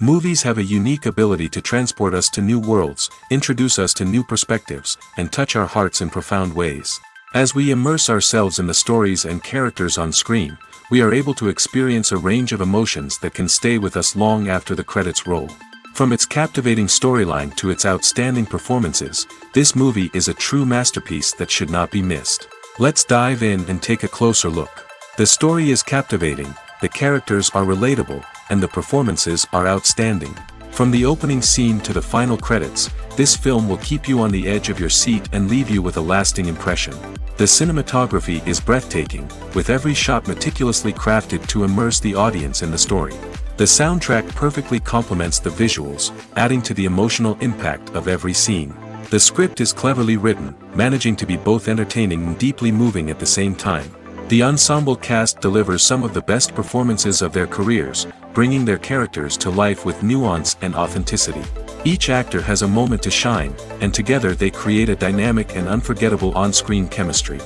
Movies have a unique ability to transport us to new worlds, introduce us to new perspectives, and touch our hearts in profound ways. As we immerse ourselves in the stories and characters on screen, we are able to experience a range of emotions that can stay with us long after the credits roll. From its captivating storyline to its outstanding performances, this movie is a true masterpiece that should not be missed. Let's dive in and take a closer look. The story is captivating, the characters are relatable, and the performances are outstanding. From the opening scene to the final credits, this film will keep you on the edge of your seat and leave you with a lasting impression. The cinematography is breathtaking, with every shot meticulously crafted to immerse the audience in the story. The soundtrack perfectly complements the visuals, adding to the emotional impact of every scene. The script is cleverly written, managing to be both entertaining and deeply moving at the same time. The ensemble cast delivers some of the best performances of their careers, bringing their characters to life with nuance and authenticity. Each actor has a moment to shine, and together they create a dynamic and unforgettable on-screen chemistry.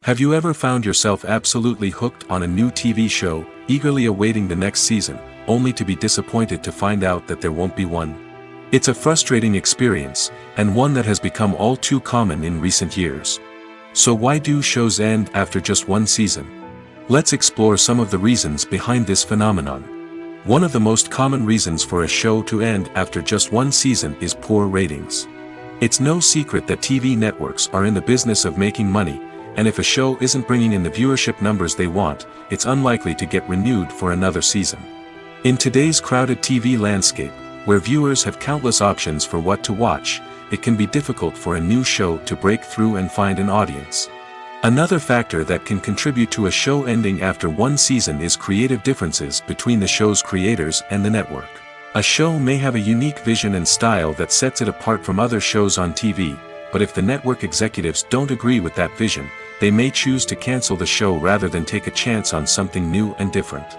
Have you ever found yourself absolutely hooked on a new TV show, eagerly awaiting the next season, only to be disappointed to find out that there won't be one? It's a frustrating experience, and one that has become all too common in recent years. So why do shows end after just one season? Let's explore some of the reasons behind this phenomenon. One of the most common reasons for a show to end after just one season is poor ratings. It's no secret that TV networks are in the business of making money, and if a show isn't bringing in the viewership numbers they want, it's unlikely to get renewed for another season. In today's crowded TV landscape, where viewers have countless options for what to watch, it can be difficult for a new show to break through and find an audience. Another factor that can contribute to a show ending after one season is creative differences between the show's creators and the network. A show may have a unique vision and style that sets it apart from other shows on TV, but if the network executives don't agree with that vision, they may choose to cancel the show rather than take a chance on something new and different.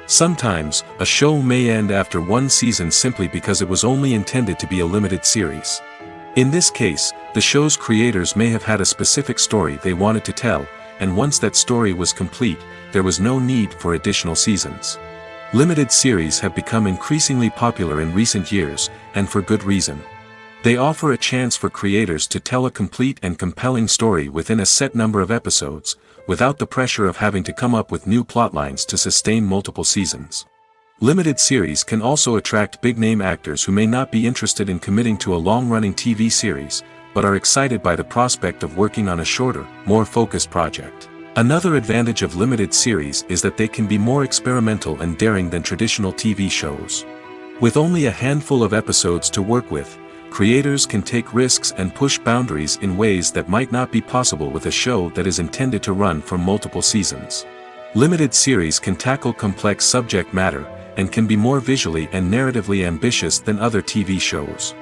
Sometimes, a show may end after one season simply because it was only intended to be a limited series. In this case, the show's creators may have had a specific story they wanted to tell, and once that story was complete, there was no need for additional seasons. Limited series have become increasingly popular in recent years, and for good reason. They offer a chance for creators to tell a complete and compelling story within a set number of episodes, without the pressure of having to come up with new plotlines to sustain multiple seasons. Limited series can also attract big-name actors who may not be interested in committing to a long-running TV series, but are excited by the prospect of working on a shorter, more focused project. Another advantage of limited series is that they can be more experimental and daring than traditional TV shows. With only a handful of episodes to work with, creators can take risks and push boundaries in ways that might not be possible with a show that is intended to run for multiple seasons. Limited series can tackle complex subject matter, and can be more visually and narratively ambitious than other TV shows.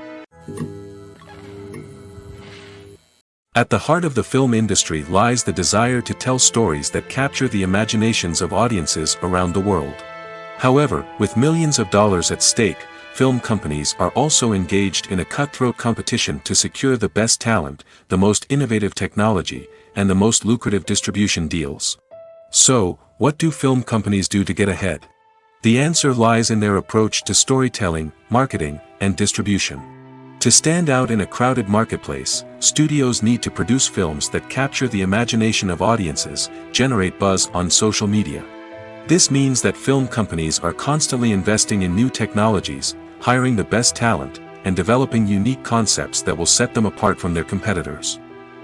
At the heart of the film industry lies the desire to tell stories that capture the imaginations of audiences around the world. However, with millions of dollars at stake, film companies are also engaged in a cutthroat competition to secure the best talent, the most innovative technology, and the most lucrative distribution deals. So, what do film companies do to get ahead? The answer lies in their approach to storytelling, marketing, and distribution. To stand out in a crowded marketplace, studios need to produce films that capture the imagination of audiences, generate buzz on social media. This means that film companies are constantly investing in new technologies, hiring the best talent, and developing unique concepts that will set them apart from their competitors.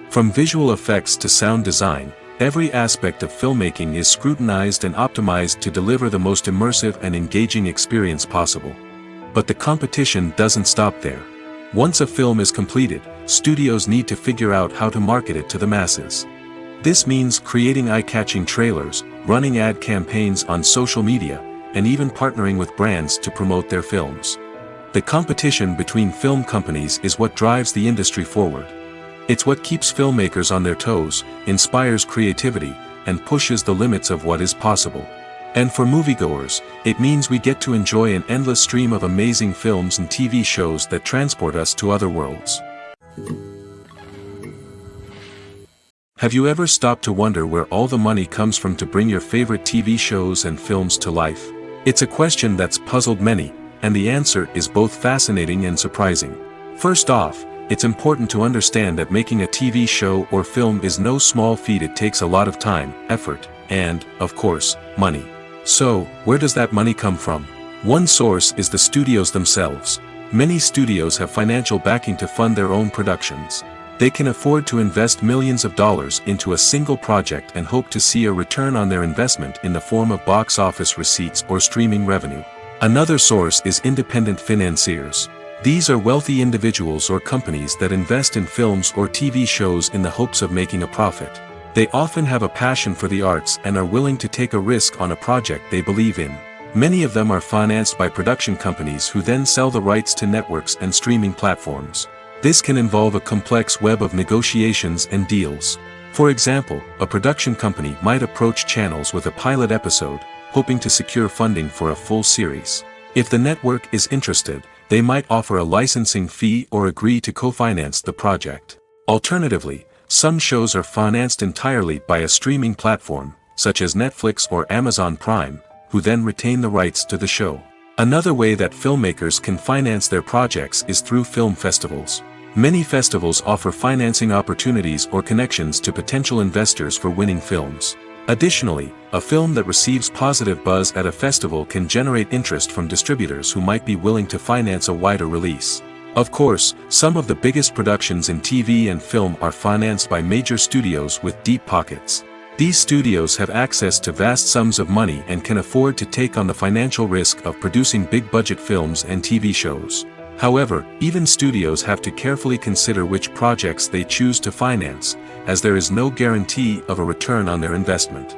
From visual effects to sound design, every aspect of filmmaking is scrutinized and optimized to deliver the most immersive and engaging experience possible. But the competition doesn't stop there. Once a film is completed, studios need to figure out how to market it to the masses. This means creating eye-catching trailers, running ad campaigns on social media, and even partnering with brands to promote their films. The competition between film companies is what drives the industry forward. It's what keeps filmmakers on their toes, inspires creativity, and pushes the limits of what is possible. And for moviegoers, it means we get to enjoy an endless stream of amazing films and TV shows that transport us to other worlds. Have you ever stopped to wonder where all the money comes from to bring your favorite TV shows and films to life? It's a question that's puzzled many, and the answer is both fascinating and surprising. First off, it's important to understand that making a TV show or film is no small feat. It takes a lot of time, effort, and, of course, money. So, where does that money come from? One source is the studios themselves. Many studios have financial backing to fund their own productions. They can afford to invest millions of dollars into a single project and hope to see a return on their investment in the form of box office receipts or streaming revenue. Another source is independent financiers. These are wealthy individuals or companies that invest in films or TV shows in the hopes of making a profit. They often have a passion for the arts and are willing to take a risk on a project they believe in. Many of them are financed by production companies who then sell the rights to networks and streaming platforms. This can involve a complex web of negotiations and deals. For example, a production company might approach channels with a pilot episode, hoping to secure funding for a full series. If the network is interested, they might offer a licensing fee or agree to co-finance the project. Alternatively, some shows are financed entirely by a streaming platform, such as Netflix or Amazon Prime, who then retain the rights to the show. Another way that filmmakers can finance their projects is through film festivals. Many festivals offer financing opportunities or connections to potential investors for winning films. Additionally, a film that receives positive buzz at a festival can generate interest from distributors who might be willing to finance a wider release. Of course, some of the biggest productions in TV and film are financed by major studios with deep pockets. These studios have access to vast sums of money and can afford to take on the financial risk of producing big-budget films and TV shows. However, even studios have to carefully consider which projects they choose to finance, as there is no guarantee of a return on their investment.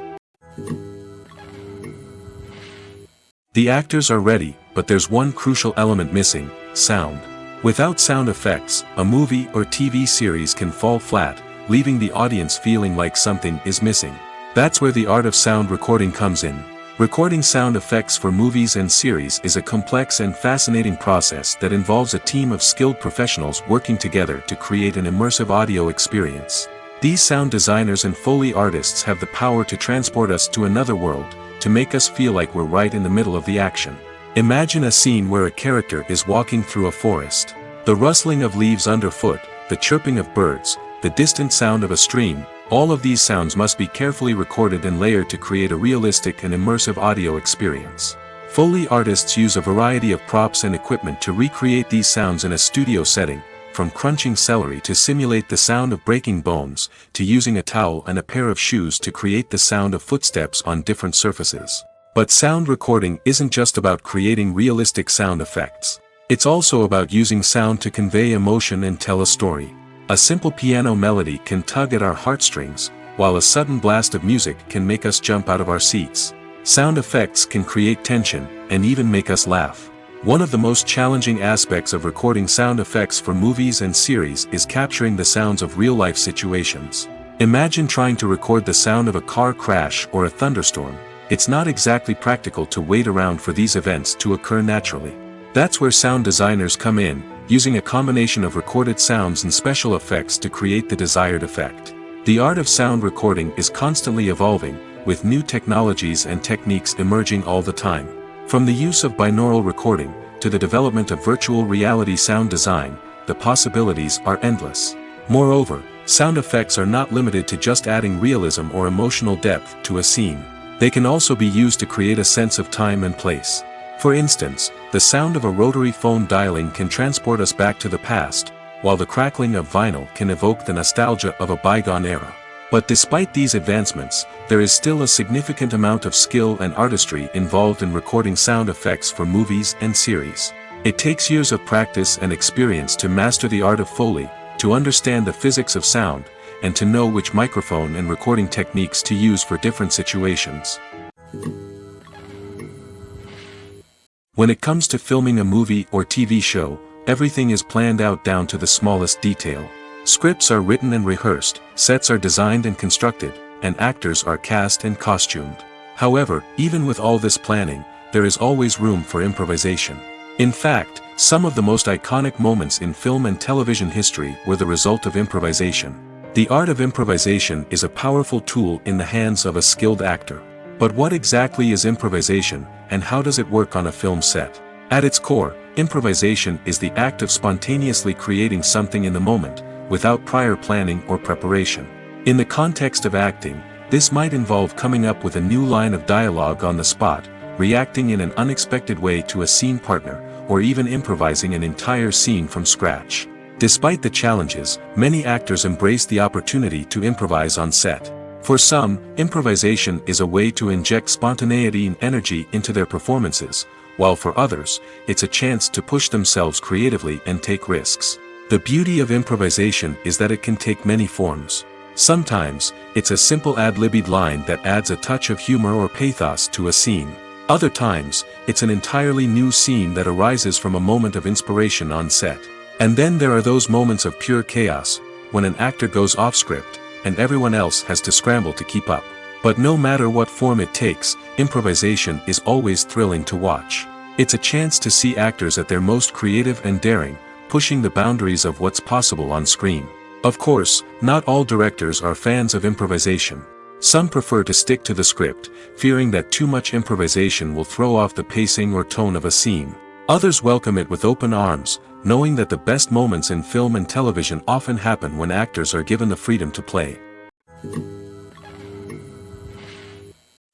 The actors are ready, but there's one crucial element missing: sound. Without sound effects, a movie or TV series can fall flat, leaving the audience feeling like something is missing. That's where the art of sound recording comes in. Recording sound effects for movies and series is a complex and fascinating process that involves a team of skilled professionals working together to create an immersive audio experience. These sound designers and Foley artists have the power to transport us to another world, to make us feel like we're right in the middle of the action. Imagine a scene where a character is walking through a forest. The rustling of leaves underfoot, the chirping of birds, the distant sound of a stream, all of these sounds must be carefully recorded and layered to create a realistic and immersive audio experience. Foley artists use a variety of props and equipment to recreate these sounds in a studio setting, from crunching celery to simulate the sound of breaking bones, to using a towel and a pair of shoes to create the sound of footsteps on different surfaces. But sound recording isn't just about creating realistic sound effects. It's also about using sound to convey emotion and tell a story. A simple piano melody can tug at our heartstrings, while a sudden blast of music can make us jump out of our seats. Sound effects can create tension, and even make us laugh. One of the most challenging aspects of recording sound effects for movies and series is capturing the sounds of real-life situations. Imagine trying to record the sound of a car crash or a thunderstorm. It's not exactly practical to wait around for these events to occur naturally. That's where sound designers come in, using a combination of recorded sounds and special effects to create the desired effect. The art of sound recording is constantly evolving, with new technologies and techniques emerging all the time. From the use of binaural recording, to the development of virtual reality sound design, the possibilities are endless. Moreover, sound effects are not limited to just adding realism or emotional depth to a scene. They can also be used to create a sense of time and place. For instance, the sound of a rotary phone dialing can transport us back to the past, while the crackling of vinyl can evoke the nostalgia of a bygone era. But despite these advancements, there is still a significant amount of skill and artistry involved in recording sound effects for movies and series. It takes years of practice and experience to master the art of Foley, to understand the physics of sound, and to know which microphone and recording techniques to use for different situations. When it comes to filming a movie or TV show, everything is planned out down to the smallest detail. Scripts are written and rehearsed, sets are designed and constructed, and actors are cast and costumed. However, even with all this planning, there is always room for improvisation. In fact, some of the most iconic moments in film and television history were the result of improvisation. The art of improvisation is a powerful tool in the hands of a skilled actor. But what exactly is improvisation, and how does it work on a film set? At its core, improvisation is the act of spontaneously creating something in the moment, without prior planning or preparation. In the context of acting, this might involve coming up with a new line of dialogue on the spot, reacting in an unexpected way to a scene partner, or even improvising an entire scene from scratch. Despite the challenges, many actors embrace the opportunity to improvise on set. For some, improvisation is a way to inject spontaneity and energy into their performances, while for others, it's a chance to push themselves creatively and take risks. The beauty of improvisation is that it can take many forms. Sometimes, it's a simple ad-libbed line that adds a touch of humor or pathos to a scene. Other times, it's an entirely new scene that arises from a moment of inspiration on set. And then there are those moments of pure chaos, when an actor goes off script, and everyone else has to scramble to keep up. But no matter what form it takes, improvisation is always thrilling to watch. It's a chance to see actors at their most creative and daring, pushing the boundaries of what's possible on screen. Of course, not all directors are fans of improvisation. Some prefer to stick to the script, fearing that too much improvisation will throw off the pacing or tone of a scene. Others welcome it with open arms, knowing that the best moments in film and television often happen when actors are given the freedom to play.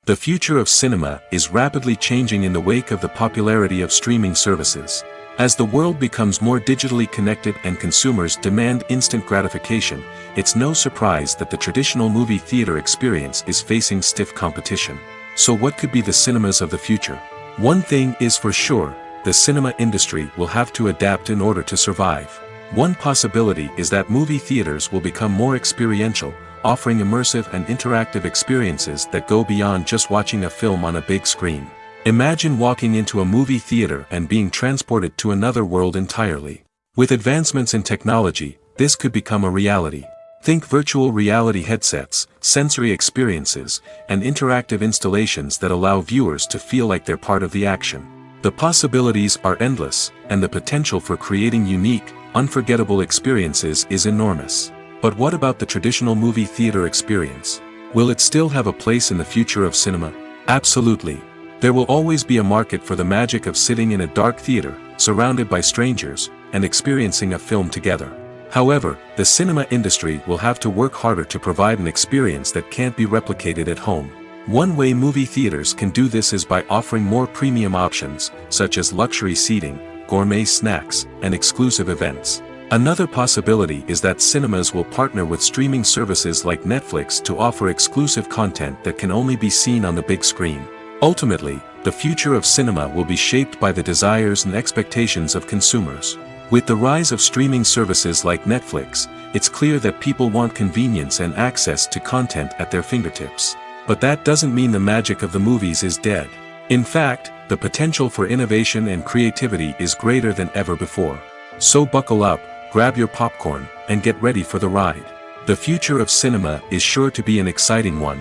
The future of cinema is rapidly changing in the wake of the popularity of streaming services. As the world becomes more digitally connected and consumers demand instant gratification, it's no surprise that the traditional movie theater experience is facing stiff competition. So what could be the cinemas of the future? One thing is for sure, the cinema industry will have to adapt in order to survive. One possibility is that movie theaters will become more experiential, offering immersive and interactive experiences that go beyond just watching a film on a big screen. Imagine walking into a movie theater and being transported to another world entirely. With advancements in technology, this could become a reality. Think virtual reality headsets, sensory experiences, and interactive installations that allow viewers to feel like they're part of the action. The possibilities are endless, and the potential for creating unique, unforgettable experiences is enormous. But what about the traditional movie theater experience? Will it still have a place in the future of cinema? Absolutely. There will always be a market for the magic of sitting in a dark theater, surrounded by strangers, and experiencing a film together. However, the cinema industry will have to work harder to provide an experience that can't be replicated at home. One way movie theaters can do this is by offering more premium options, such as luxury seating, gourmet snacks, and exclusive events. Another possibility is that cinemas will partner with streaming services like Netflix to offer exclusive content that can only be seen on the big screen. Ultimately, the future of cinema will be shaped by the desires and expectations of consumers. With the rise of streaming services like Netflix, it's clear that people want convenience and access to content at their fingertips. But that doesn't mean the magic of the movies is dead. In fact, the potential for innovation and creativity is greater than ever before. So buckle up, grab your popcorn, and get ready for the ride. The future of cinema is sure to be an exciting one.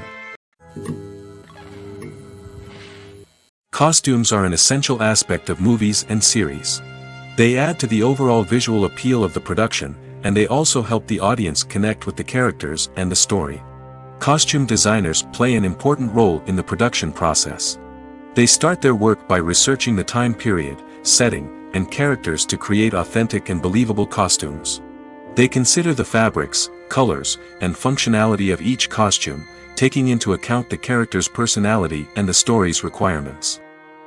Costumes are an essential aspect of movies and series. They add to the overall visual appeal of the production, and they also help the audience connect with the characters and the story. Costume designers play an important role in the production process. They start their work by researching the time period, setting, and characters to create authentic and believable costumes. They consider the fabrics, colors, and functionality of each costume, taking into account the character's personality and the story's requirements.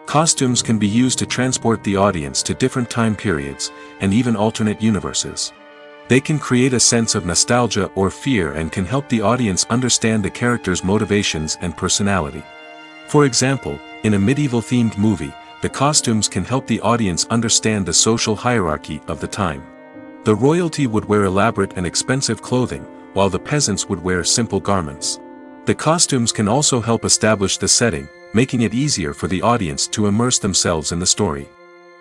Costumes can be used to transport the audience to different time periods, and even alternate universes. They can create a sense of nostalgia or fear and can help the audience understand the character's motivations and personality. For example, in a medieval-themed movie, the costumes can help the audience understand the social hierarchy of the time. The royalty would wear elaborate and expensive clothing, while the peasants would wear simple garments. The costumes can also help establish the setting, making it easier for the audience to immerse themselves in the story.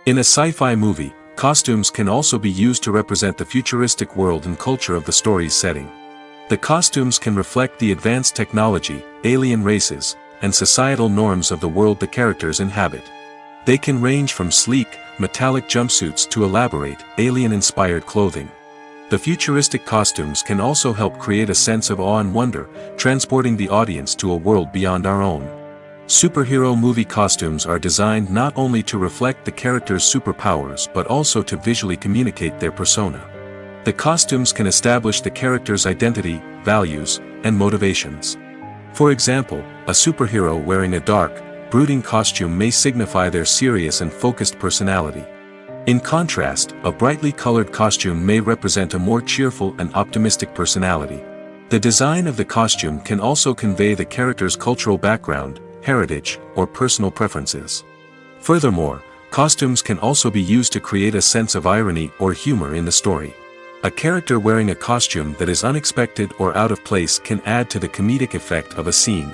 In a sci-fi movie, costumes can also be used to represent the futuristic world and culture of the story's setting. The costumes can reflect the advanced technology, alien races, and societal norms of the world the characters inhabit. They can range from sleek, metallic jumpsuits to elaborate, alien-inspired clothing. The futuristic costumes can also help create a sense of awe and wonder, transporting the audience to a world beyond our own. Superhero movie costumes are designed not only to reflect the character's superpowers but also to visually communicate their persona. The costumes can establish the character's identity, values, and motivations. For example, a superhero wearing a dark, brooding costume may signify their serious and focused personality. In contrast, a brightly colored costume may represent a more cheerful and optimistic personality. The design of the costume can also convey the character's cultural background, heritage, or personal preferences. Furthermore, costumes can also be used to create a sense of irony or humor in the story. A character wearing a costume that is unexpected or out of place can add to the comedic effect of a scene.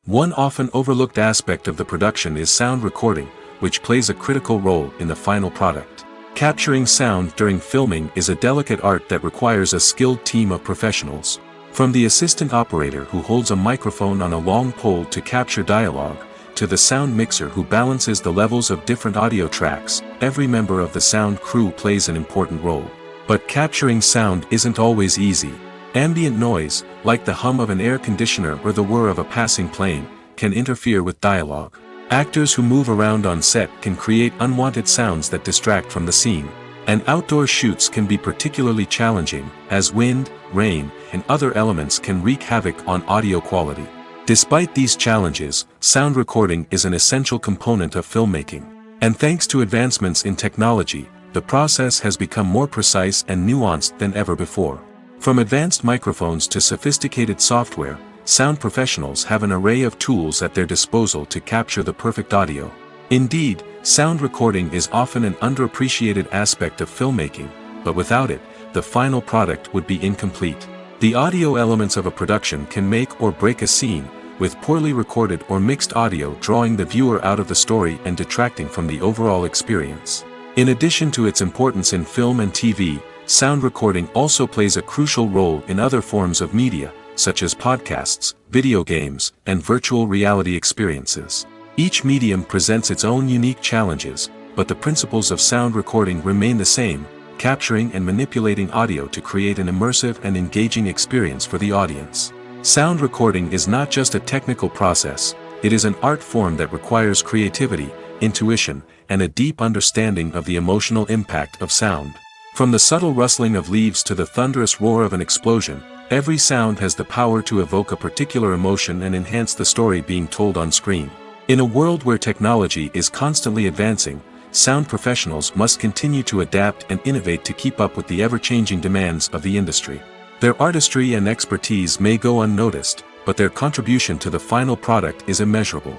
One often overlooked aspect of the production is sound recording, which plays a critical role in the final product. Capturing sound during filming is a delicate art that requires a skilled team of professionals. From the assistant operator who holds a microphone on a long pole to capture dialogue, to the sound mixer who balances the levels of different audio tracks, every member of the sound crew plays an important role. But capturing sound isn't always easy. Ambient noise, like the hum of an air conditioner or the whir of a passing plane, can interfere with dialogue. Actors who move around on set can create unwanted sounds that distract from the scene. And outdoor shoots can be particularly challenging, as wind, rain, and other elements can wreak havoc on audio quality. Despite these challenges, sound recording is an essential component of filmmaking. And thanks to advancements in technology, the process has become more precise and nuanced than ever before. From advanced microphones to sophisticated software, sound professionals have an array of tools at their disposal to capture the perfect audio. Indeed, sound recording is often an underappreciated aspect of filmmaking, but without it, the final product would be incomplete. The audio elements of a production can make or break a scene, with poorly recorded or mixed audio drawing the viewer out of the story and detracting from the overall experience. In addition to its importance in film and TV, sound recording also plays a crucial role in other forms of media, such as podcasts, video games, and virtual reality experiences. Each medium presents its own unique challenges, but the principles of sound recording remain the same, capturing and manipulating audio to create an immersive and engaging experience for the audience. Sound recording is not just a technical process, it is an art form that requires creativity, intuition, and a deep understanding of the emotional impact of sound. From the subtle rustling of leaves to the thunderous roar of an explosion, every sound has the power to evoke a particular emotion and enhance the story being told on screen. In a world where technology is constantly advancing, sound professionals must continue to adapt and innovate to keep up with the ever-changing demands of the industry. Their artistry and expertise may go unnoticed, but their contribution to the final product is immeasurable.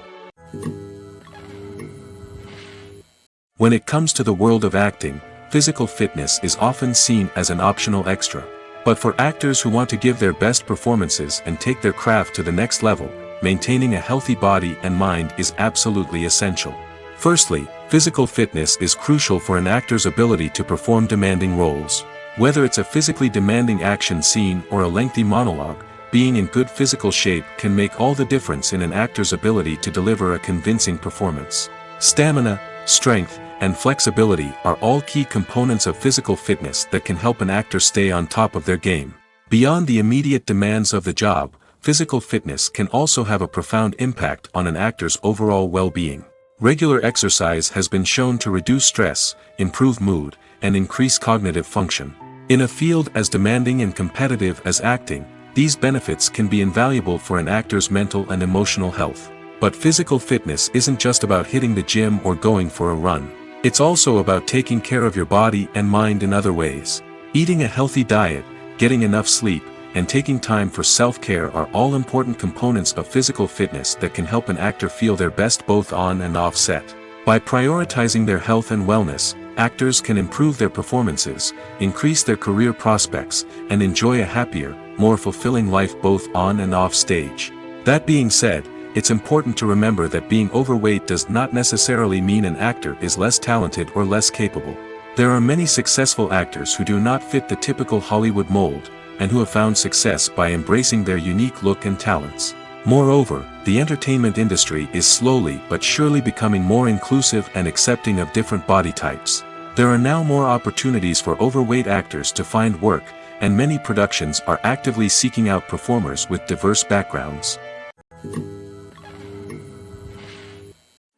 When it comes to the world of acting, physical fitness is often seen as an optional extra. But for actors who want to give their best performances and take their craft to the next level, maintaining a healthy body and mind is absolutely essential. Firstly, physical fitness is crucial for an actor's ability to perform demanding roles. Whether it's a physically demanding action scene or a lengthy monologue, being in good physical shape can make all the difference in an actor's ability to deliver a convincing performance. Stamina, strength, and flexibility are all key components of physical fitness that can help an actor stay on top of their game. Beyond the immediate demands of the job, physical fitness can also have a profound impact on an actor's overall well-being. Regular exercise has been shown to reduce stress, improve mood, and increase cognitive function. In a field as demanding and competitive as acting, these benefits can be invaluable for an actor's mental and emotional health. But physical fitness isn't just about hitting the gym or going for a run. It's also about taking care of your body and mind in other ways. Eating a healthy diet, getting enough sleep, and taking time for self-care are all important components of physical fitness that can help an actor feel their best both on and off set. By prioritizing their health and wellness, actors can improve their performances, increase their career prospects, and enjoy a happier, more fulfilling life both on and off stage. That being said, it's important to remember that being overweight does not necessarily mean an actor is less talented or less capable. There are many successful actors who do not fit the typical Hollywood mold, and who have found success by embracing their unique look and talents. Moreover, the entertainment industry is slowly but surely becoming more inclusive and accepting of different body types. There are now more opportunities for overweight actors to find work, and many productions are actively seeking out performers with diverse backgrounds.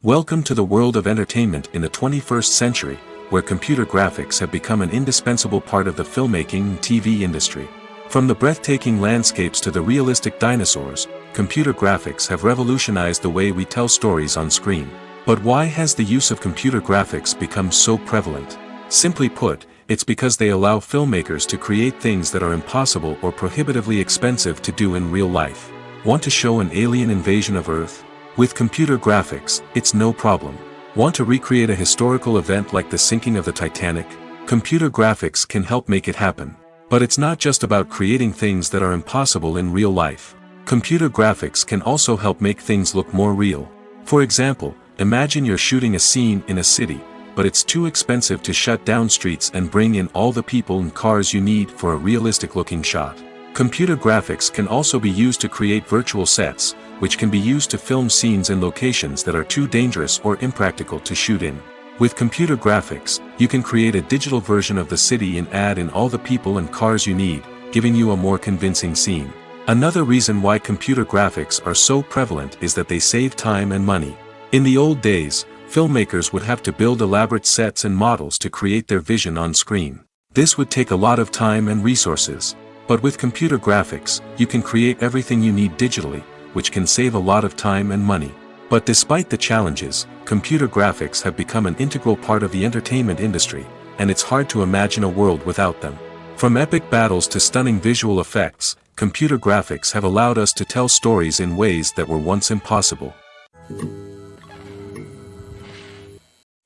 Welcome to the world of entertainment in the 21st century, where computer graphics have become an indispensable part of the filmmaking and TV industry. From the breathtaking landscapes to the realistic dinosaurs, computer graphics have revolutionized the way we tell stories on screen. But why has the use of computer graphics become so prevalent? Simply put, it's because they allow filmmakers to create things that are impossible or prohibitively expensive to do in real life. Want to show an alien invasion of Earth? With computer graphics, it's no problem. Want to recreate a historical event like the sinking of the Titanic? Computer graphics can help make it happen. But it's not just about creating things that are impossible in real life. Computer graphics can also help make things look more real. For example, imagine you're shooting a scene in a city, but it's too expensive to shut down streets and bring in all the people and cars you need for a realistic-looking shot. Computer graphics can also be used to create virtual sets, which can be used to film scenes in locations that are too dangerous or impractical to shoot in. With computer graphics, you can create a digital version of the city and add in all the people and cars you need, giving you a more convincing scene. Another reason why computer graphics are so prevalent is that they save time and money. In the old days, filmmakers would have to build elaborate sets and models to create their vision on screen. This would take a lot of time and resources. But with computer graphics, you can create everything you need digitally, which can save a lot of time and money. But despite the challenges, computer graphics have become an integral part of the entertainment industry, and it's hard to imagine a world without them. From epic battles to stunning visual effects, computer graphics have allowed us to tell stories in ways that were once impossible.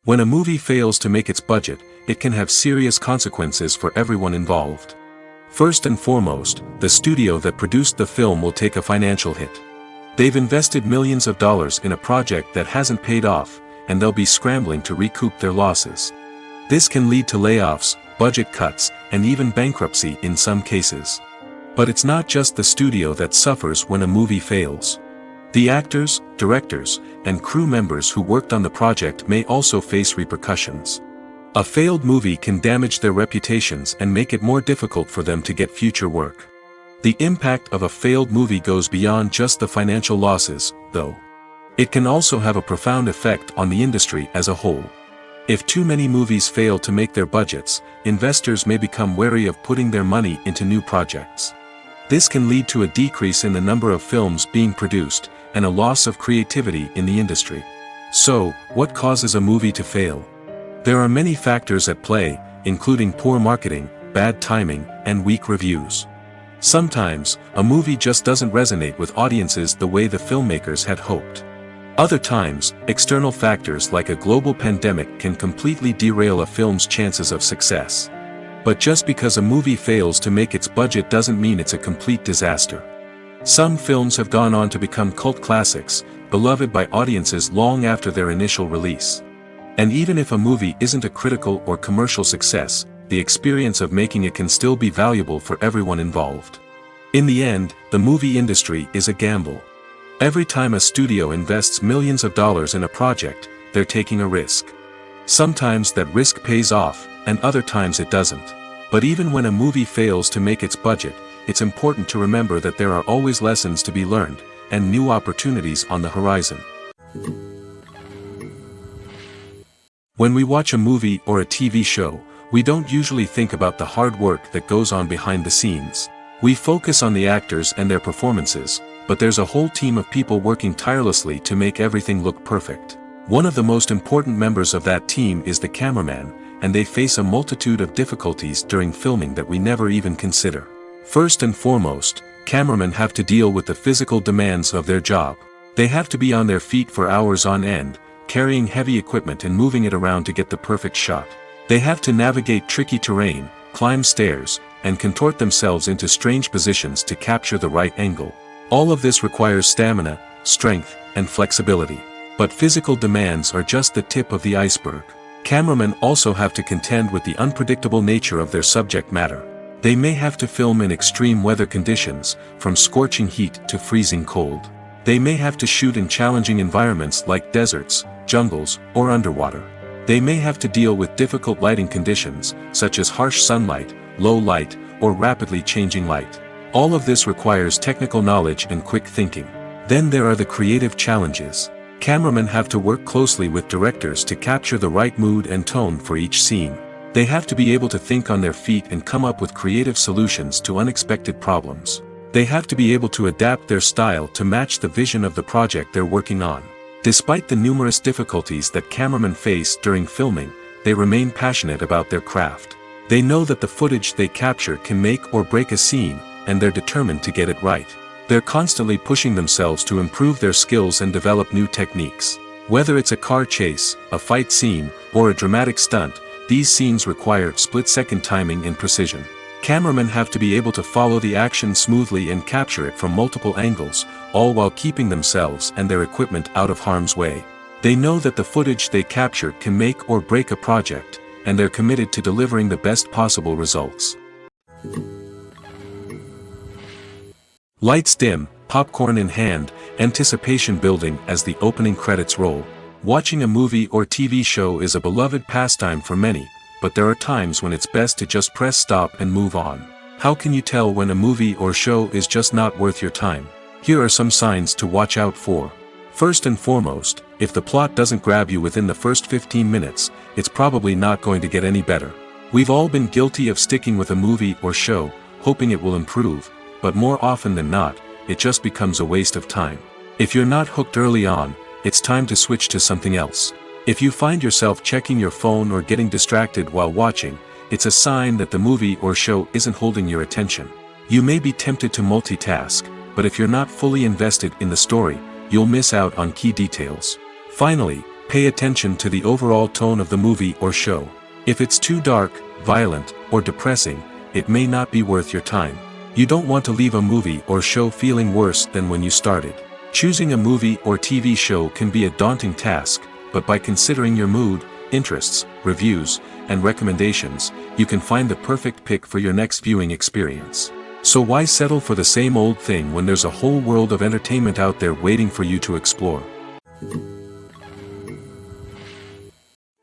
When a movie fails to make its budget, it can have serious consequences for everyone involved. First and foremost, the studio that produced the film will take a financial hit. They've invested millions of dollars in a project that hasn't paid off, and they'll be scrambling to recoup their losses. This can lead to layoffs, budget cuts, and even bankruptcy in some cases. But it's not just the studio that suffers when a movie fails. The actors, directors, and crew members who worked on the project may also face repercussions. A failed movie can damage their reputations and make it more difficult for them to get future work. The impact of a failed movie goes beyond just the financial losses, though. It can also have a profound effect on the industry as a whole. If too many movies fail to make their budgets, investors may become wary of putting their money into new projects. This can lead to a decrease in the number of films being produced, and a loss of creativity in the industry. So, what causes a movie to fail? There are many factors at play, including poor marketing, bad timing, and weak reviews. Sometimes, a movie just doesn't resonate with audiences the way the filmmakers had hoped. Other times, external factors like a global pandemic can completely derail a film's chances of success. But just because a movie fails to make its budget doesn't mean it's a complete disaster. Some films have gone on to become cult classics, beloved by audiences long after their initial release. And even if a movie isn't a critical or commercial success, the experience of making it can still be valuable for everyone involved. In the end, the movie industry is a gamble. Every time a studio invests millions of dollars in a project, they're taking a risk. Sometimes that risk pays off, and other times it doesn't. But even when a movie fails to make its budget, it's important to remember that there are always lessons to be learned, and new opportunities on the horizon. When we watch a movie or a TV show, we don't usually think about the hard work that goes on behind the scenes. We focus on the actors and their performances, but there's a whole team of people working tirelessly to make everything look perfect. One of the most important members of that team is the cameraman, and they face a multitude of difficulties during filming that we never even consider. First and foremost, cameramen have to deal with the physical demands of their job. They have to be on their feet for hours on end, carrying heavy equipment and moving it around to get the perfect shot. They have to navigate tricky terrain, climb stairs, and contort themselves into strange positions to capture the right angle. All of this requires stamina, strength, and flexibility. But physical demands are just the tip of the iceberg. Cameramen also have to contend with the unpredictable nature of their subject matter. They may have to film in extreme weather conditions, from scorching heat to freezing cold. They may have to shoot in challenging environments like deserts, jungles, or underwater. They may have to deal with difficult lighting conditions, such as harsh sunlight, low light, or rapidly changing light. All of this requires technical knowledge and quick thinking. Then there are the creative challenges. Cameramen have to work closely with directors to capture the right mood and tone for each scene. They have to be able to think on their feet and come up with creative solutions to unexpected problems. They have to be able to adapt their style to match the vision of the project they're working on. Despite the numerous difficulties that cameramen face during filming, they remain passionate about their craft. They know that the footage they capture can make or break a scene, and they're determined to get it right. They're constantly pushing themselves to improve their skills and develop new techniques. Whether it's a car chase, a fight scene, or a dramatic stunt, these scenes require split-second timing and precision. Cameramen have to be able to follow the action smoothly and capture it from multiple angles, all while keeping themselves and their equipment out of harm's way. They know that the footage they capture can make or break a project, and they're committed to delivering the best possible results. Lights dim, popcorn in hand, anticipation building as the opening credits roll. Watching a movie or TV show is a beloved pastime for many, but there are times when it's best to just press stop and move on. How can you tell when a movie or show is just not worth your time? Here are some signs to watch out for. First and foremost, if the plot doesn't grab you within the first 15 minutes, it's probably not going to get any better. We've all been guilty of sticking with a movie or show, hoping it will improve, but more often than not, it just becomes a waste of time. If you're not hooked early on, it's time to switch to something else. If you find yourself checking your phone or getting distracted while watching, it's a sign that the movie or show isn't holding your attention. You may be tempted to multitask, but if you're not fully invested in the story, you'll miss out on key details. Finally, pay attention to the overall tone of the movie or show. If it's too dark, violent, or depressing, it may not be worth your time. You don't want to leave a movie or show feeling worse than when you started. Choosing a movie or TV show can be a daunting task, but by considering your mood, interests, reviews, and recommendations, you can find the perfect pick for your next viewing experience. So why settle for the same old thing when there's a whole world of entertainment out there waiting for you to explore?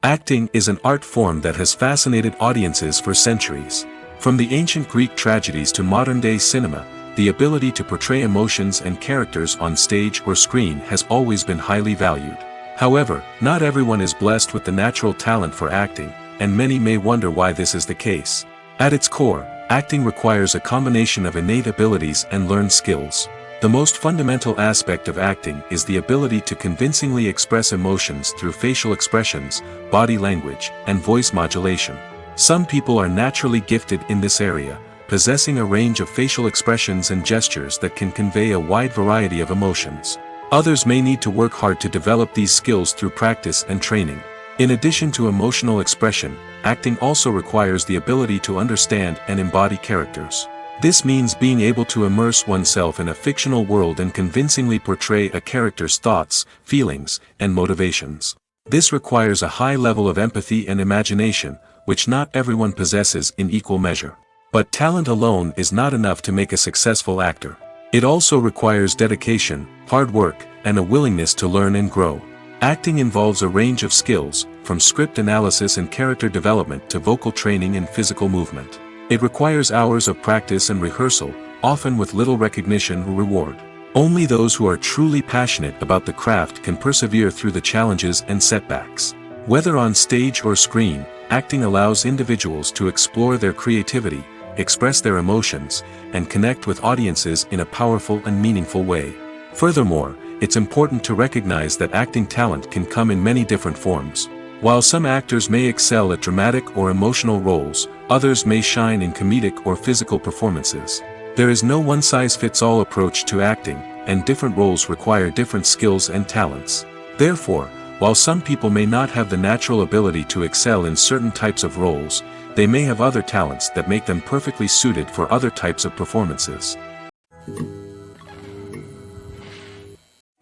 Acting is an art form that has fascinated audiences for centuries. From the ancient Greek tragedies to modern-day cinema, the ability to portray emotions and characters on stage or screen has always been highly valued. However, not everyone is blessed with the natural talent for acting, and many may wonder why this is the case. At its core, acting requires a combination of innate abilities and learned skills. The most fundamental aspect of acting is the ability to convincingly express emotions through facial expressions, body language, and voice modulation. Some people are naturally gifted in this area, possessing a range of facial expressions and gestures that can convey a wide variety of emotions. Others may need to work hard to develop these skills through practice and training. In addition to emotional expression, acting also requires the ability to understand and embody characters. This means being able to immerse oneself in a fictional world and convincingly portray a character's thoughts, feelings, and motivations. This requires a high level of empathy and imagination, which not everyone possesses in equal measure. But talent alone is not enough to make a successful actor. It also requires dedication, hard work, and a willingness to learn and grow. Acting involves a range of skills, from script analysis and character development to vocal training and physical movement. It requires hours of practice and rehearsal, often with little recognition or reward. Only those who are truly passionate about the craft can persevere through the challenges and setbacks. Whether on stage or screen, acting allows individuals to explore their creativity, express their emotions, and connect with audiences in a powerful and meaningful way. Furthermore, it's important to recognize that acting talent can come in many different forms. While some actors may excel at dramatic or emotional roles, others may shine in comedic or physical performances. There is no one-size-fits-all approach to acting, and different roles require different skills and talents. Therefore, while some people may not have the natural ability to excel in certain types of roles, they may have other talents that make them perfectly suited for other types of performances.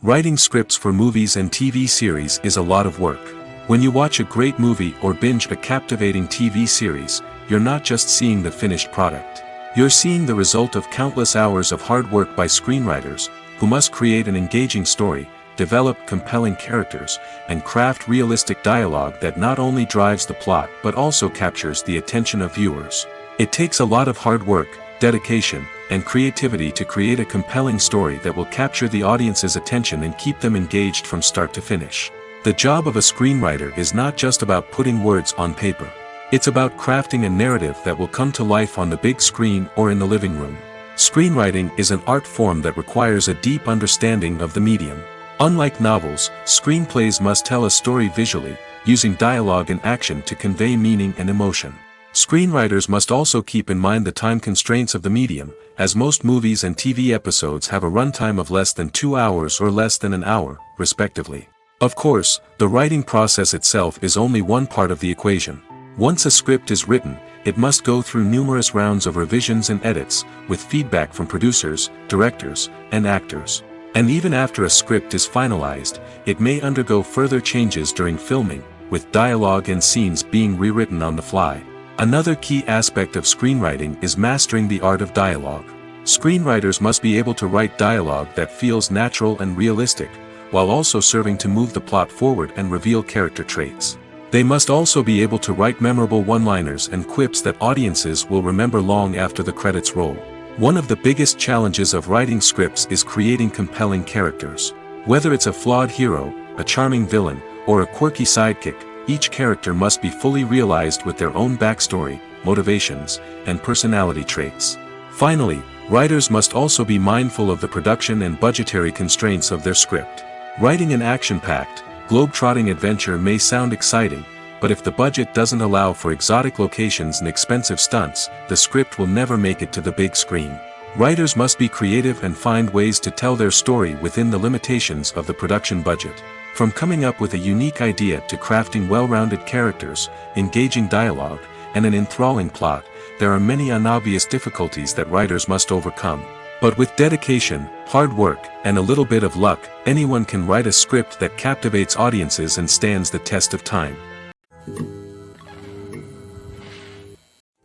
Writing scripts for movies and TV series is a lot of work. When you watch a great movie or binge a captivating TV series, you're not just seeing the finished product. You're seeing the result of countless hours of hard work by screenwriters, who must create an engaging story, develop compelling characters, and craft realistic dialogue that not only drives the plot but also captures the attention of viewers. It takes a lot of hard work, dedication, and creativity to create a compelling story that will capture the audience's attention and keep them engaged from start to finish. The job of a screenwriter is not just about putting words on paper. It's about crafting a narrative that will come to life on the big screen or in the living room. Screenwriting is an art form that requires a deep understanding of the medium. Unlike novels, screenplays must tell a story visually, using dialogue and action to convey meaning and emotion. Screenwriters must also keep in mind the time constraints of the medium, as most movies and TV episodes have a runtime of less than 2 hours or less than an hour, respectively. Of course, the writing process itself is only one part of the equation. Once a script is written, it must go through numerous rounds of revisions and edits, with feedback from producers, directors, and actors. And even after a script is finalized, it may undergo further changes during filming, with dialogue and scenes being rewritten on the fly. Another key aspect of screenwriting is mastering the art of dialogue. Screenwriters must be able to write dialogue that feels natural and realistic, while also serving to move the plot forward and reveal character traits. They must also be able to write memorable one-liners and quips that audiences will remember long after the credits roll. One of the biggest challenges of writing scripts is creating compelling characters. Whether it's a flawed hero, a charming villain, or a quirky sidekick, each character must be fully realized with their own backstory, motivations, and personality traits. Finally, writers must also be mindful of the production and budgetary constraints of their script. Writing an action-packed, globe-trotting adventure may sound exciting, but if the budget doesn't allow for exotic locations and expensive stunts, the script will never make it to the big screen. Writers must be creative and find ways to tell their story within the limitations of the production budget. From coming up with a unique idea to crafting well-rounded characters, engaging dialogue, and an enthralling plot, there are many unobvious difficulties that writers must overcome. But with dedication, hard work, and a little bit of luck, anyone can write a script that captivates audiences and stands the test of time.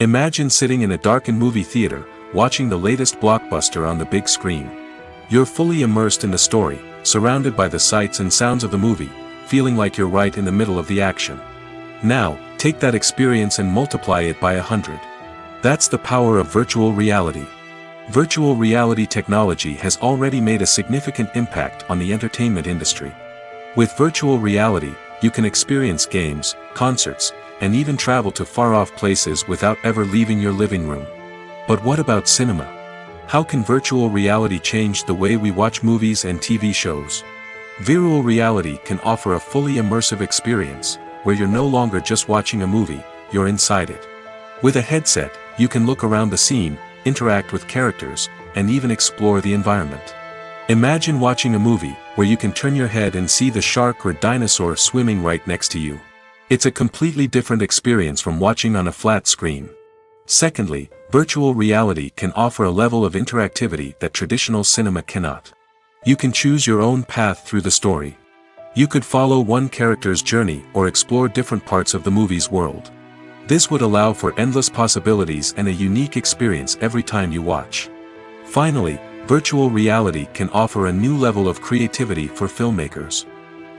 Imagine sitting in a darkened movie theater, watching the latest blockbuster on the big screen. You're fully immersed in the story, surrounded by the sights and sounds of the movie, feeling like you're right in the middle of the action. Now, take that experience and multiply it by 100. That's the power of virtual reality. Virtual reality technology has already made a significant impact on the entertainment industry. With virtual reality, you can experience games, concerts, and even travel to far-off places without ever leaving your living room. But what about cinema? How can virtual reality change the way we watch movies and TV shows? Virtual reality can offer a fully immersive experience, where you're no longer just watching a movie, you're inside it. With a headset, you can look around the scene, interact with characters, and even explore the environment. Imagine watching a movie, where you can turn your head and see the shark or dinosaur swimming right next to you. It's a completely different experience from watching on a flat screen. Secondly, virtual reality can offer a level of interactivity that traditional cinema cannot. You can choose your own path through the story. You could follow one character's journey or explore different parts of the movie's world. This would allow for endless possibilities and a unique experience every time you watch. Finally, virtual reality can offer a new level of creativity for filmmakers.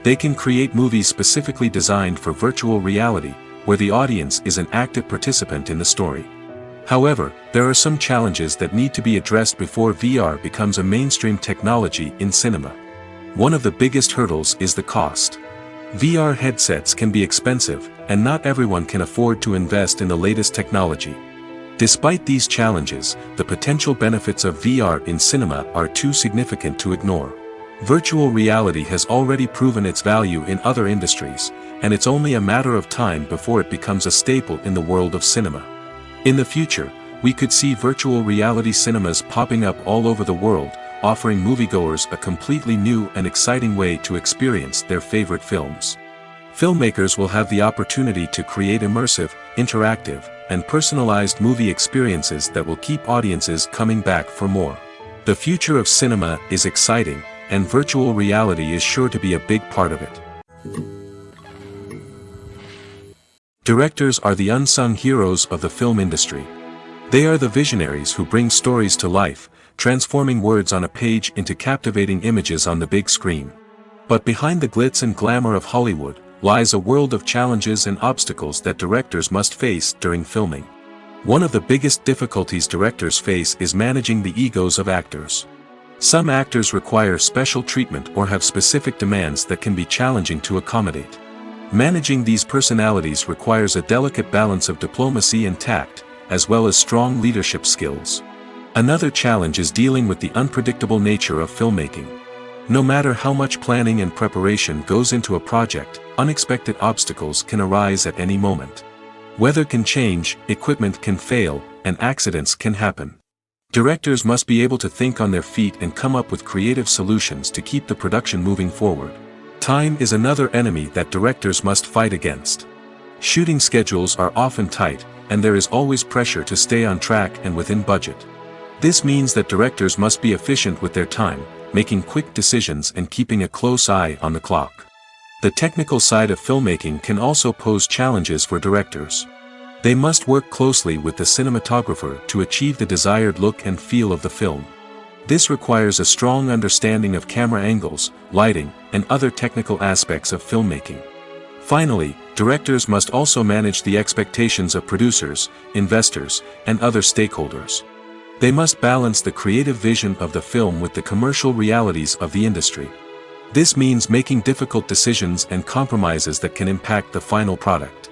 They can create movies specifically designed for virtual reality, where the audience is an active participant in the story. However, there are some challenges that need to be addressed before VR becomes a mainstream technology in cinema. One of the biggest hurdles is the cost. VR headsets can be expensive, and not everyone can afford to invest in the latest technology. Despite these challenges, the potential benefits of VR in cinema are too significant to ignore. Virtual reality has already proven its value in other industries, and it's only a matter of time before it becomes a staple in the world of cinema. In the future, we could see virtual reality cinemas popping up all over the world, offering moviegoers a completely new and exciting way to experience their favorite films. Filmmakers will have the opportunity to create immersive, interactive, and personalized movie experiences that will keep audiences coming back for more. The future of cinema is exciting, and virtual reality is sure to be a big part of it. Directors are the unsung heroes of the film industry. They are the visionaries who bring stories to life, transforming words on a page into captivating images on the big screen. But behind the glitz and glamour of Hollywood, lies a world of challenges and obstacles that directors must face during filming. One of the biggest difficulties directors face is managing the egos of actors. Some actors require special treatment or have specific demands that can be challenging to accommodate. Managing these personalities requires a delicate balance of diplomacy and tact, as well as strong leadership skills. Another challenge is dealing with the unpredictable nature of filmmaking. No matter how much planning and preparation goes into a project, unexpected obstacles can arise at any moment. Weather can change, equipment can fail, and accidents can happen. Directors must be able to think on their feet and come up with creative solutions to keep the production moving forward. Time is another enemy that directors must fight against. Shooting schedules are often tight, and there is always pressure to stay on track and within budget. This means that directors must be efficient with their time, making quick decisions and keeping a close eye on the clock. The technical side of filmmaking can also pose challenges for directors. They must work closely with the cinematographer to achieve the desired look and feel of the film. This requires a strong understanding of camera angles, lighting, and other technical aspects of filmmaking. Finally, directors must also manage the expectations of producers, investors, and other stakeholders. They must balance the creative vision of the film with the commercial realities of the industry. This means making difficult decisions and compromises that can impact the final product.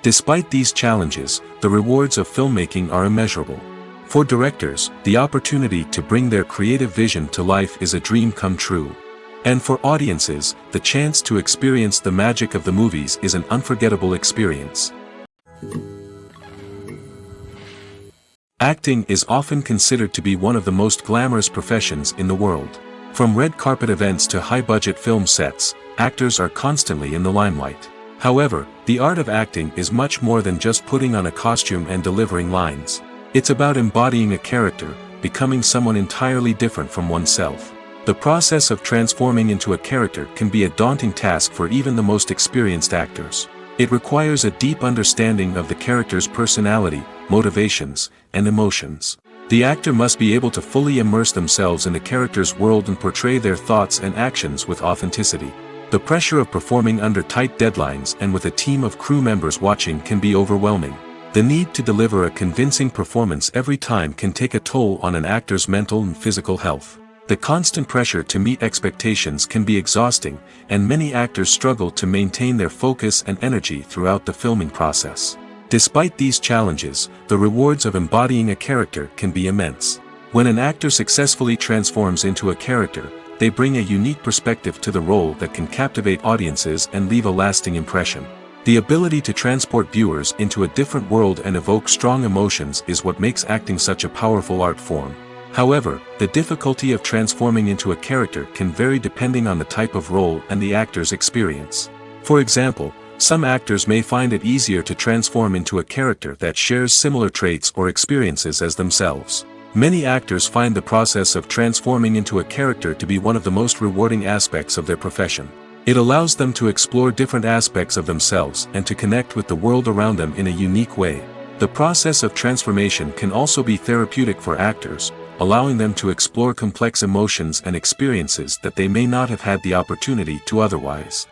Despite these challenges, the rewards of filmmaking are immeasurable. For directors, the opportunity to bring their creative vision to life is a dream come true. And for audiences, the chance to experience the magic of the movies is an unforgettable experience. Acting is often considered to be one of the most glamorous professions in the world. From red carpet events to high-budget film sets, actors are constantly in the limelight. However, the art of acting is much more than just putting on a costume and delivering lines. It's about embodying a character, becoming someone entirely different from oneself. The process of transforming into a character can be a daunting task for even the most experienced actors. It requires a deep understanding of the character's personality, motivations, and emotions. The actor must be able to fully immerse themselves in the character's world and portray their thoughts and actions with authenticity. The pressure of performing under tight deadlines and with a team of crew members watching can be overwhelming. The need to deliver a convincing performance every time can take a toll on an actor's mental and physical health. The constant pressure to meet expectations can be exhausting, and many actors struggle to maintain their focus and energy throughout the filming process. Despite these challenges, the rewards of embodying a character can be immense. When an actor successfully transforms into a character, they bring a unique perspective to the role that can captivate audiences and leave a lasting impression. The ability to transport viewers into a different world and evoke strong emotions is what makes acting such a powerful art form. However, the difficulty of transforming into a character can vary depending on the type of role and the actor's experience. For example, some actors may find it easier to transform into a character that shares similar traits or experiences as themselves. Many actors find the process of transforming into a character to be one of the most rewarding aspects of their profession. It allows them to explore different aspects of themselves and to connect with the world around them in a unique way. The process of transformation can also be therapeutic for actors, allowing them to explore complex emotions and experiences that they may not have had the opportunity to otherwise.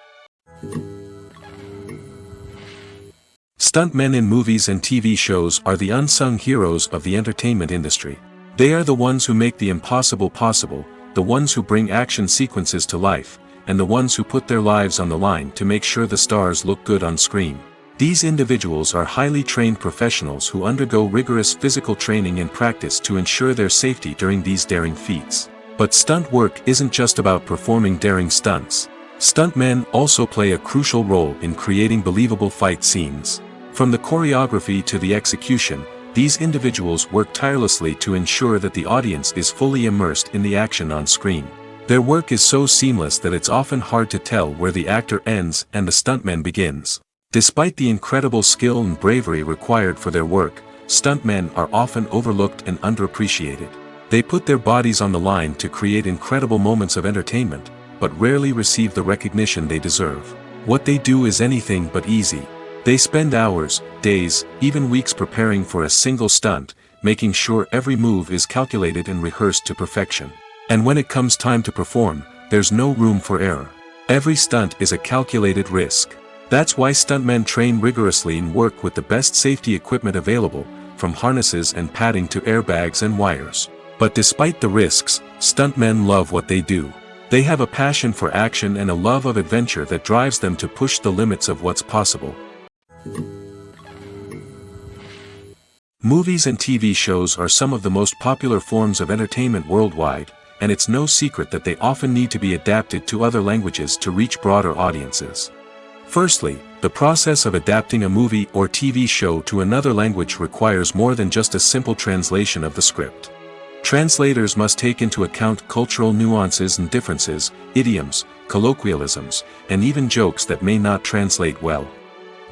Stuntmen in movies and TV shows are the unsung heroes of the entertainment industry. They are the ones who make the impossible possible, the ones who bring action sequences to life, and the ones who put their lives on the line to make sure the stars look good on screen. These individuals are highly trained professionals who undergo rigorous physical training and practice to ensure their safety during these daring feats. But stunt work isn't just about performing daring stunts. Stuntmen also play a crucial role in creating believable fight scenes. From the choreography to the execution, these individuals work tirelessly to ensure that the audience is fully immersed in the action on screen. Their work is so seamless that it's often hard to tell where the actor ends and the stuntman begins. Despite the incredible skill and bravery required for their work, stuntmen are often overlooked and underappreciated. They put their bodies on the line to create incredible moments of entertainment, but rarely receive the recognition they deserve. What they do is anything but easy. They spend hours, days, even weeks preparing for a single stunt, making sure every move is calculated and rehearsed to perfection. And when it comes time to perform, there's no room for error. Every stunt is a calculated risk. That's why stuntmen train rigorously and work with the best safety equipment available, from harnesses and padding to airbags and wires. But despite the risks, stuntmen love what they do. They have a passion for action and a love of adventure that drives them to push the limits of what's possible. Movies and TV shows are some of the most popular forms of entertainment worldwide, and it's no secret that they often need to be adapted to other languages to reach broader audiences. Firstly, the process of adapting a movie or TV show to another language requires more than just a simple translation of the script. Translators must take into account cultural nuances and differences, idioms, colloquialisms, and even jokes that may not translate well.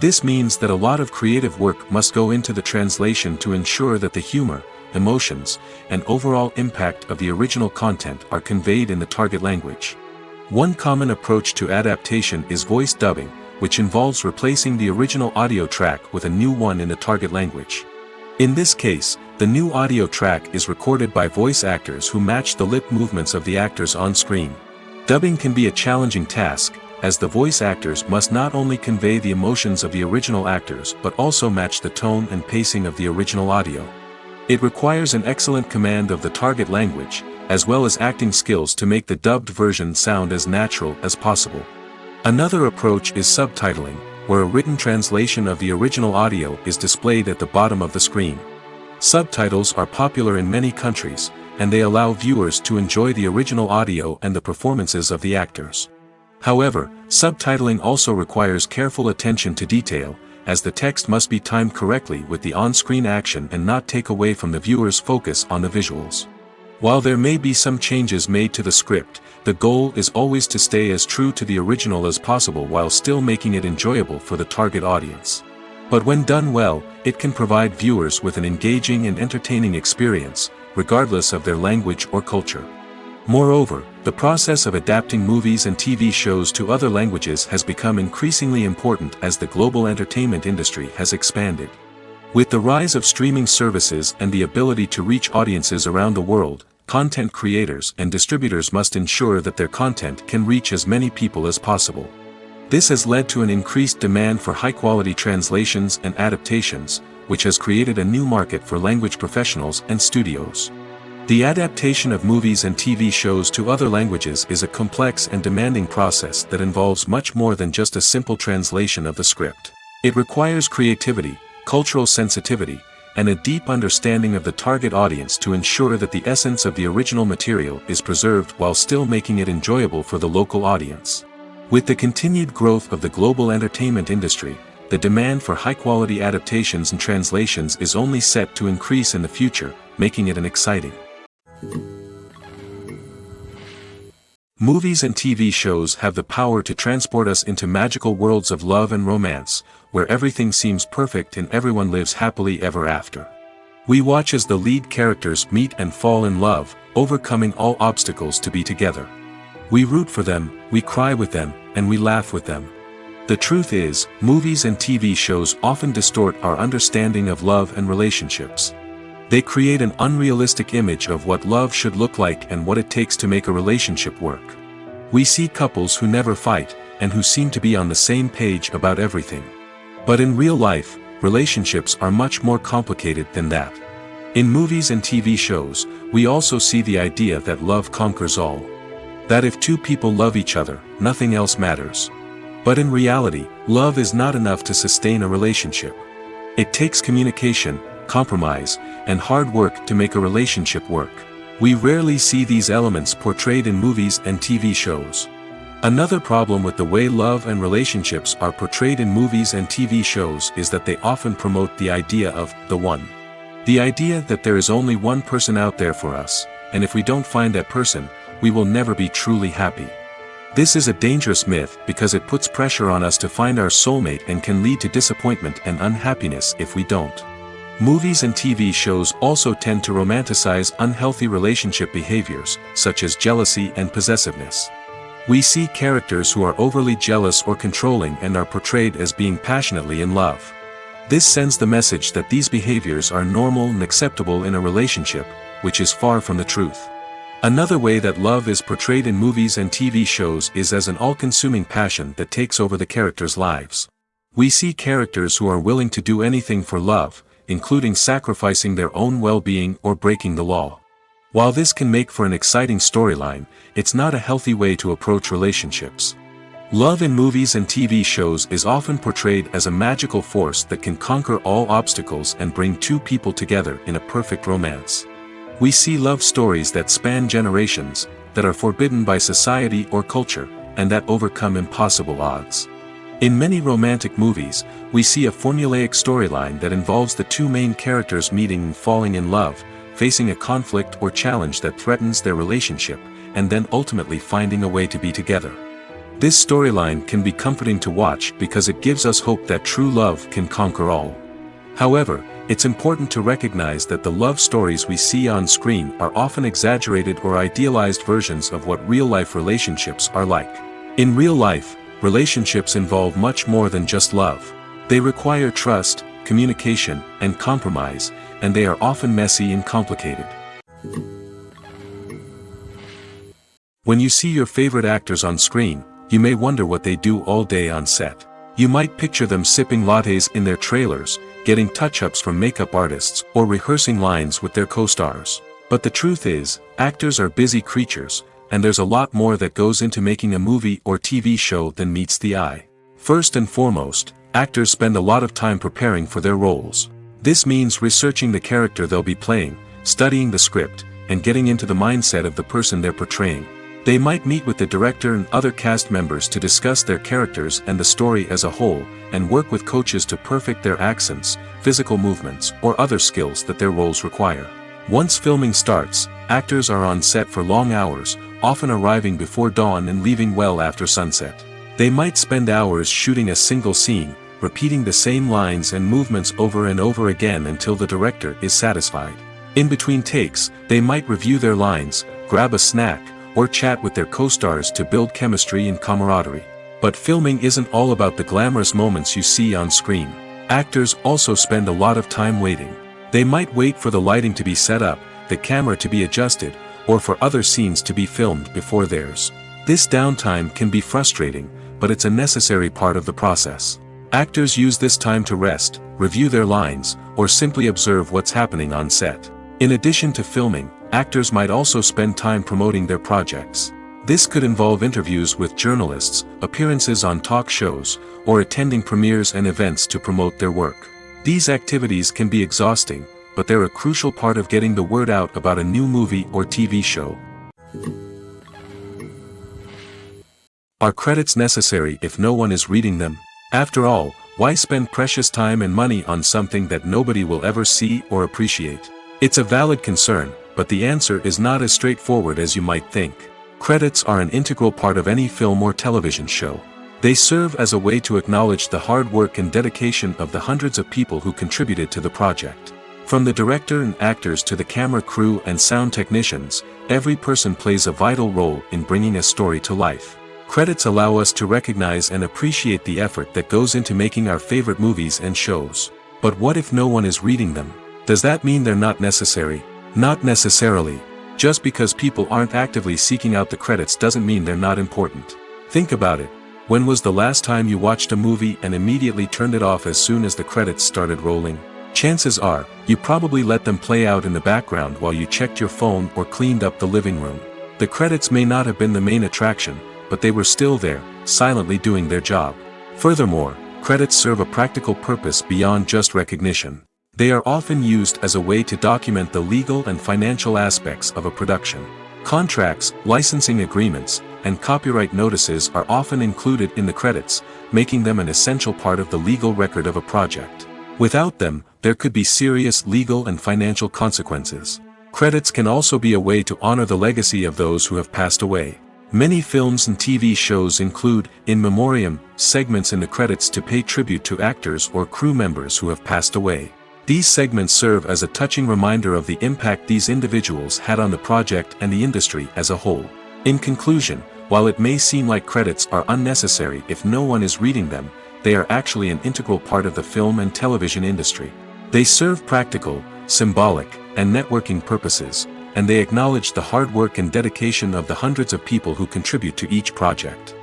This means that a lot of creative work must go into the translation to ensure that the humor, emotions, and overall impact of the original content are conveyed in the target language. One common approach to adaptation is voice dubbing, which involves replacing the original audio track with a new one in the target language. In this case, the new audio track is recorded by voice actors who match the lip movements of the actors on screen. Dubbing can be a challenging task, as the voice actors must not only convey the emotions of the original actors but also match the tone and pacing of the original audio. It requires an excellent command of the target language, as well as acting skills to make the dubbed version sound as natural as possible. Another approach is subtitling, where a written translation of the original audio is displayed at the bottom of the screen. Subtitles are popular in many countries, and they allow viewers to enjoy the original audio and the performances of the actors. However, subtitling also requires careful attention to detail, as the text must be timed correctly with the on-screen action and not take away from the viewer's focus on the visuals. While there may be some changes made to the script, the goal is always to stay as true to the original as possible while still making it enjoyable for the target audience. But when done well, it can provide viewers with an engaging and entertaining experience, regardless of their language or culture. Moreover, the process of adapting movies and TV shows to other languages has become increasingly important as the global entertainment industry has expanded. With the rise of streaming services and the ability to reach audiences around the world, content creators and distributors must ensure that their content can reach as many people as possible. This has led to an increased demand for high-quality translations and adaptations, which has created a new market for language professionals and studios. The adaptation of movies and TV shows to other languages is a complex and demanding process that involves much more than just a simple translation of the script. It requires creativity, cultural sensitivity, and a deep understanding of the target audience to ensure that the essence of the original material is preserved while still making it enjoyable for the local audience. With the continued growth of the global entertainment industry, the demand for high-quality adaptations and translations is only set to increase in the future, making it an exciting. Movies and TV shows have the power to transport us into magical worlds of love and romance, where everything seems perfect and everyone lives happily ever after. We watch as the lead characters meet and fall in love, overcoming all obstacles to be together. We root for them, we cry with them, and we laugh with them. The truth is, movies and TV shows often distort our understanding of love and relationships. They create an unrealistic image of what love should look like and what it takes to make a relationship work. We see couples who never fight, and who seem to be on the same page about everything. But in real life, relationships are much more complicated than that. In movies and TV shows, we also see the idea that love conquers all. That if two people love each other, nothing else matters. But in reality, love is not enough to sustain a relationship. It takes communication, compromise, and hard work to make a relationship work. We rarely see these elements portrayed in movies and TV shows. Another problem with the way love and relationships are portrayed in movies and TV shows is that they often promote the idea of the one. The idea that there is only one person out there for us, and if we don't find that person, we will never be truly happy. This is a dangerous myth because it puts pressure on us to find our soulmate and can lead to disappointment and unhappiness if we don't. Movies and TV shows also tend to romanticize unhealthy relationship behaviors, such as jealousy and possessiveness. We see characters who are overly jealous or controlling and are portrayed as being passionately in love. This sends the message that these behaviors are normal and acceptable in a relationship, which is far from the truth. Another way that love is portrayed in movies and TV shows is as an all-consuming passion that takes over the characters' lives. We see characters who are willing to do anything for love, including sacrificing their own well-being or breaking the law. While this can make for an exciting storyline, it's not a healthy way to approach relationships. Love in movies and TV shows is often portrayed as a magical force that can conquer all obstacles and bring two people together in a perfect romance. We see love stories that span generations, that are forbidden by society or culture, and that overcome impossible odds. In many romantic movies, we see a formulaic storyline that involves the two main characters meeting and falling in love, facing a conflict or challenge that threatens their relationship, and then ultimately finding a way to be together. This storyline can be comforting to watch because it gives us hope that true love can conquer all. However, it's important to recognize that the love stories we see on screen are often exaggerated or idealized versions of what real-life relationships are like. In real life, relationships involve much more than just love. They require trust, communication, and compromise, and they are often messy and complicated. When you see your favorite actors on screen, you may wonder what they do all day on set. You might picture them sipping lattes in their trailers, getting touch-ups from makeup artists, or rehearsing lines with their co-stars. But the truth is, actors are busy creatures, and there's a lot more that goes into making a movie or TV show than meets the eye. First and foremost, actors spend a lot of time preparing for their roles. This means researching the character they'll be playing, studying the script, and getting into the mindset of the person they're portraying. They might meet with the director and other cast members to discuss their characters and the story as a whole, and work with coaches to perfect their accents, physical movements, or other skills that their roles require. Once filming starts, actors are on set for long hours, often arriving before dawn and leaving well after sunset. They might spend hours shooting a single scene, repeating the same lines and movements over and over again until the director is satisfied. In between takes, they might review their lines, grab a snack, or chat with their co-stars to build chemistry and camaraderie. But filming isn't all about the glamorous moments you see on screen. Actors also spend a lot of time waiting. They might wait for the lighting to be set up, the camera to be adjusted, or for other scenes to be filmed before theirs. This downtime can be frustrating, but it's a necessary part of the process. Actors use this time to rest, review their lines, or simply observe what's happening on set. In addition to filming, actors might also spend time promoting their projects. This could involve interviews with journalists, appearances on talk shows, or attending premieres and events to promote their work. These activities can be exhausting, but they're a crucial part of getting the word out about a new movie or TV show. Are credits necessary if no one is reading them? After all, why spend precious time and money on something that nobody will ever see or appreciate? It's a valid concern, but the answer is not as straightforward as you might think. Credits are an integral part of any film or television show. They serve as a way to acknowledge the hard work and dedication of the hundreds of people who contributed to the project. From the director and actors to the camera crew and sound technicians, every person plays a vital role in bringing a story to life. Credits allow us to recognize and appreciate the effort that goes into making our favorite movies and shows. But what if no one is reading them? Does that mean they're not necessary? Not necessarily. Just because people aren't actively seeking out the credits doesn't mean they're not important. Think about it. When was the last time you watched a movie and immediately turned it off as soon as the credits started rolling? Chances are, you probably let them play out in the background while you checked your phone or cleaned up the living room. The credits may not have been the main attraction, but they were still there, silently doing their job. Furthermore, credits serve a practical purpose beyond just recognition. They are often used as a way to document the legal and financial aspects of a production. Contracts, licensing agreements, and copyright notices are often included in the credits, making them an essential part of the legal record of a project. Without them, there could be serious legal and financial consequences. Credits can also be a way to honor the legacy of those who have passed away. Many films and TV shows include, in memoriam, segments in the credits to pay tribute to actors or crew members who have passed away. These segments serve as a touching reminder of the impact these individuals had on the project and the industry as a whole. In conclusion, while it may seem like credits are unnecessary if no one is reading them, they are actually an integral part of the film and television industry. They serve practical, symbolic, and networking purposes, and they acknowledge the hard work and dedication of the hundreds of people who contribute to each project.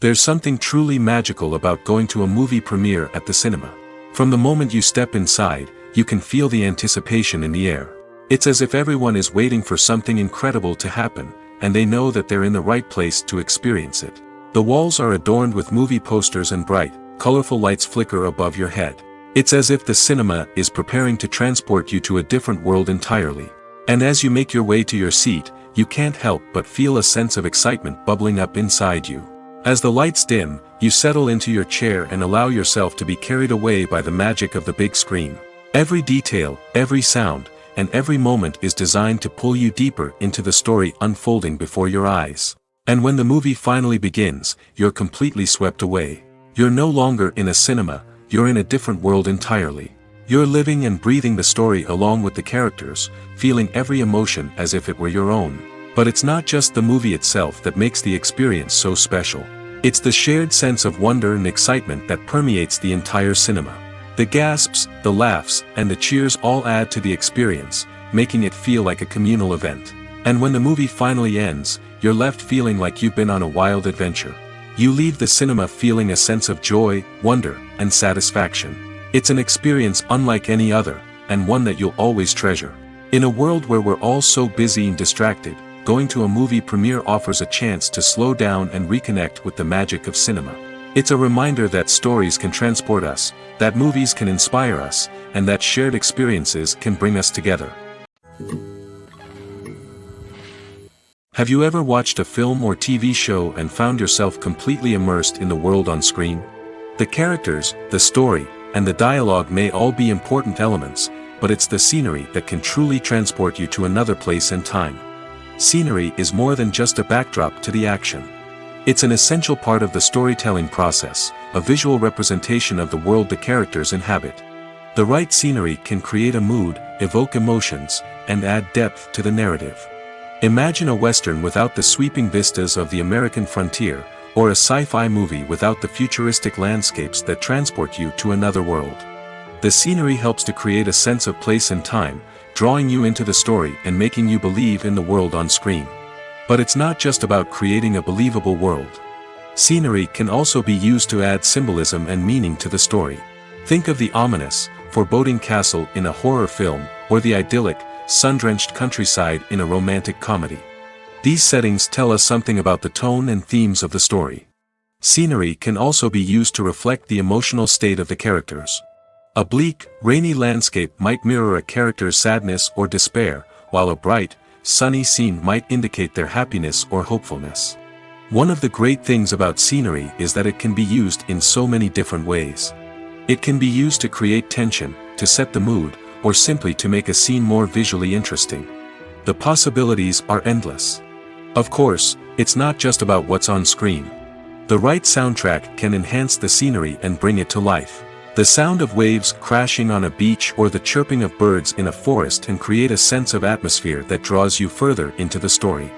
There's something truly magical about going to a movie premiere at the cinema. From the moment you step inside, you can feel the anticipation in the air. It's as if everyone is waiting for something incredible to happen, and they know that they're in the right place to experience it. The walls are adorned with movie posters and bright, colorful lights flicker above your head. It's as if the cinema is preparing to transport you to a different world entirely. And as you make your way to your seat, you can't help but feel a sense of excitement bubbling up inside you. As the lights dim, you settle into your chair and allow yourself to be carried away by the magic of the big screen. Every detail, every sound, and every moment is designed to pull you deeper into the story unfolding before your eyes. And when the movie finally begins, you're completely swept away. You're no longer in a cinema, you're in a different world entirely. You're living and breathing the story along with the characters, feeling every emotion as if it were your own. But it's not just the movie itself that makes the experience so special. It's the shared sense of wonder and excitement that permeates the entire cinema. The gasps, the laughs, and the cheers all add to the experience, making it feel like a communal event. And when the movie finally ends, you're left feeling like you've been on a wild adventure. You leave the cinema feeling a sense of joy, wonder, and satisfaction. It's an experience unlike any other, and one that you'll always treasure. In a world where we're all so busy and distracted, going to a movie premiere offers a chance to slow down and reconnect with the magic of cinema. It's a reminder that stories can transport us, that movies can inspire us, and that shared experiences can bring us together. Have you ever watched a film or TV show and found yourself completely immersed in the world on screen? The characters, the story, and the dialogue may all be important elements, but it's the scenery that can truly transport you to another place and time. Scenery is more than just a backdrop to the action. It's an essential part of the storytelling process, a visual representation of the world the characters inhabit. The right scenery can create a mood, evoke emotions, and add depth to the narrative. Imagine a Western without the sweeping vistas of the American frontier, or a sci-fi movie without the futuristic landscapes that transport you to another world. The scenery helps to create a sense of place and time, drawing you into the story and making you believe in the world on screen. But it's not just about creating a believable world. Scenery can also be used to add symbolism and meaning to the story. Think of the ominous, foreboding castle in a horror film, or the idyllic, sun-drenched countryside in a romantic comedy. These settings tell us something about the tone and themes of the story. Scenery can also be used to reflect the emotional state of the characters. A bleak, rainy landscape might mirror a character's sadness or despair, while a bright, sunny scene might indicate their happiness or hopefulness. One of the great things about scenery is that it can be used in so many different ways. It can be used to create tension, to set the mood, or simply to make a scene more visually interesting. The possibilities are endless. Of course, it's not just about what's on screen. The right soundtrack can enhance the scenery and bring it to life. The sound of waves crashing on a beach or the chirping of birds in a forest can create a sense of atmosphere that draws you further into the story.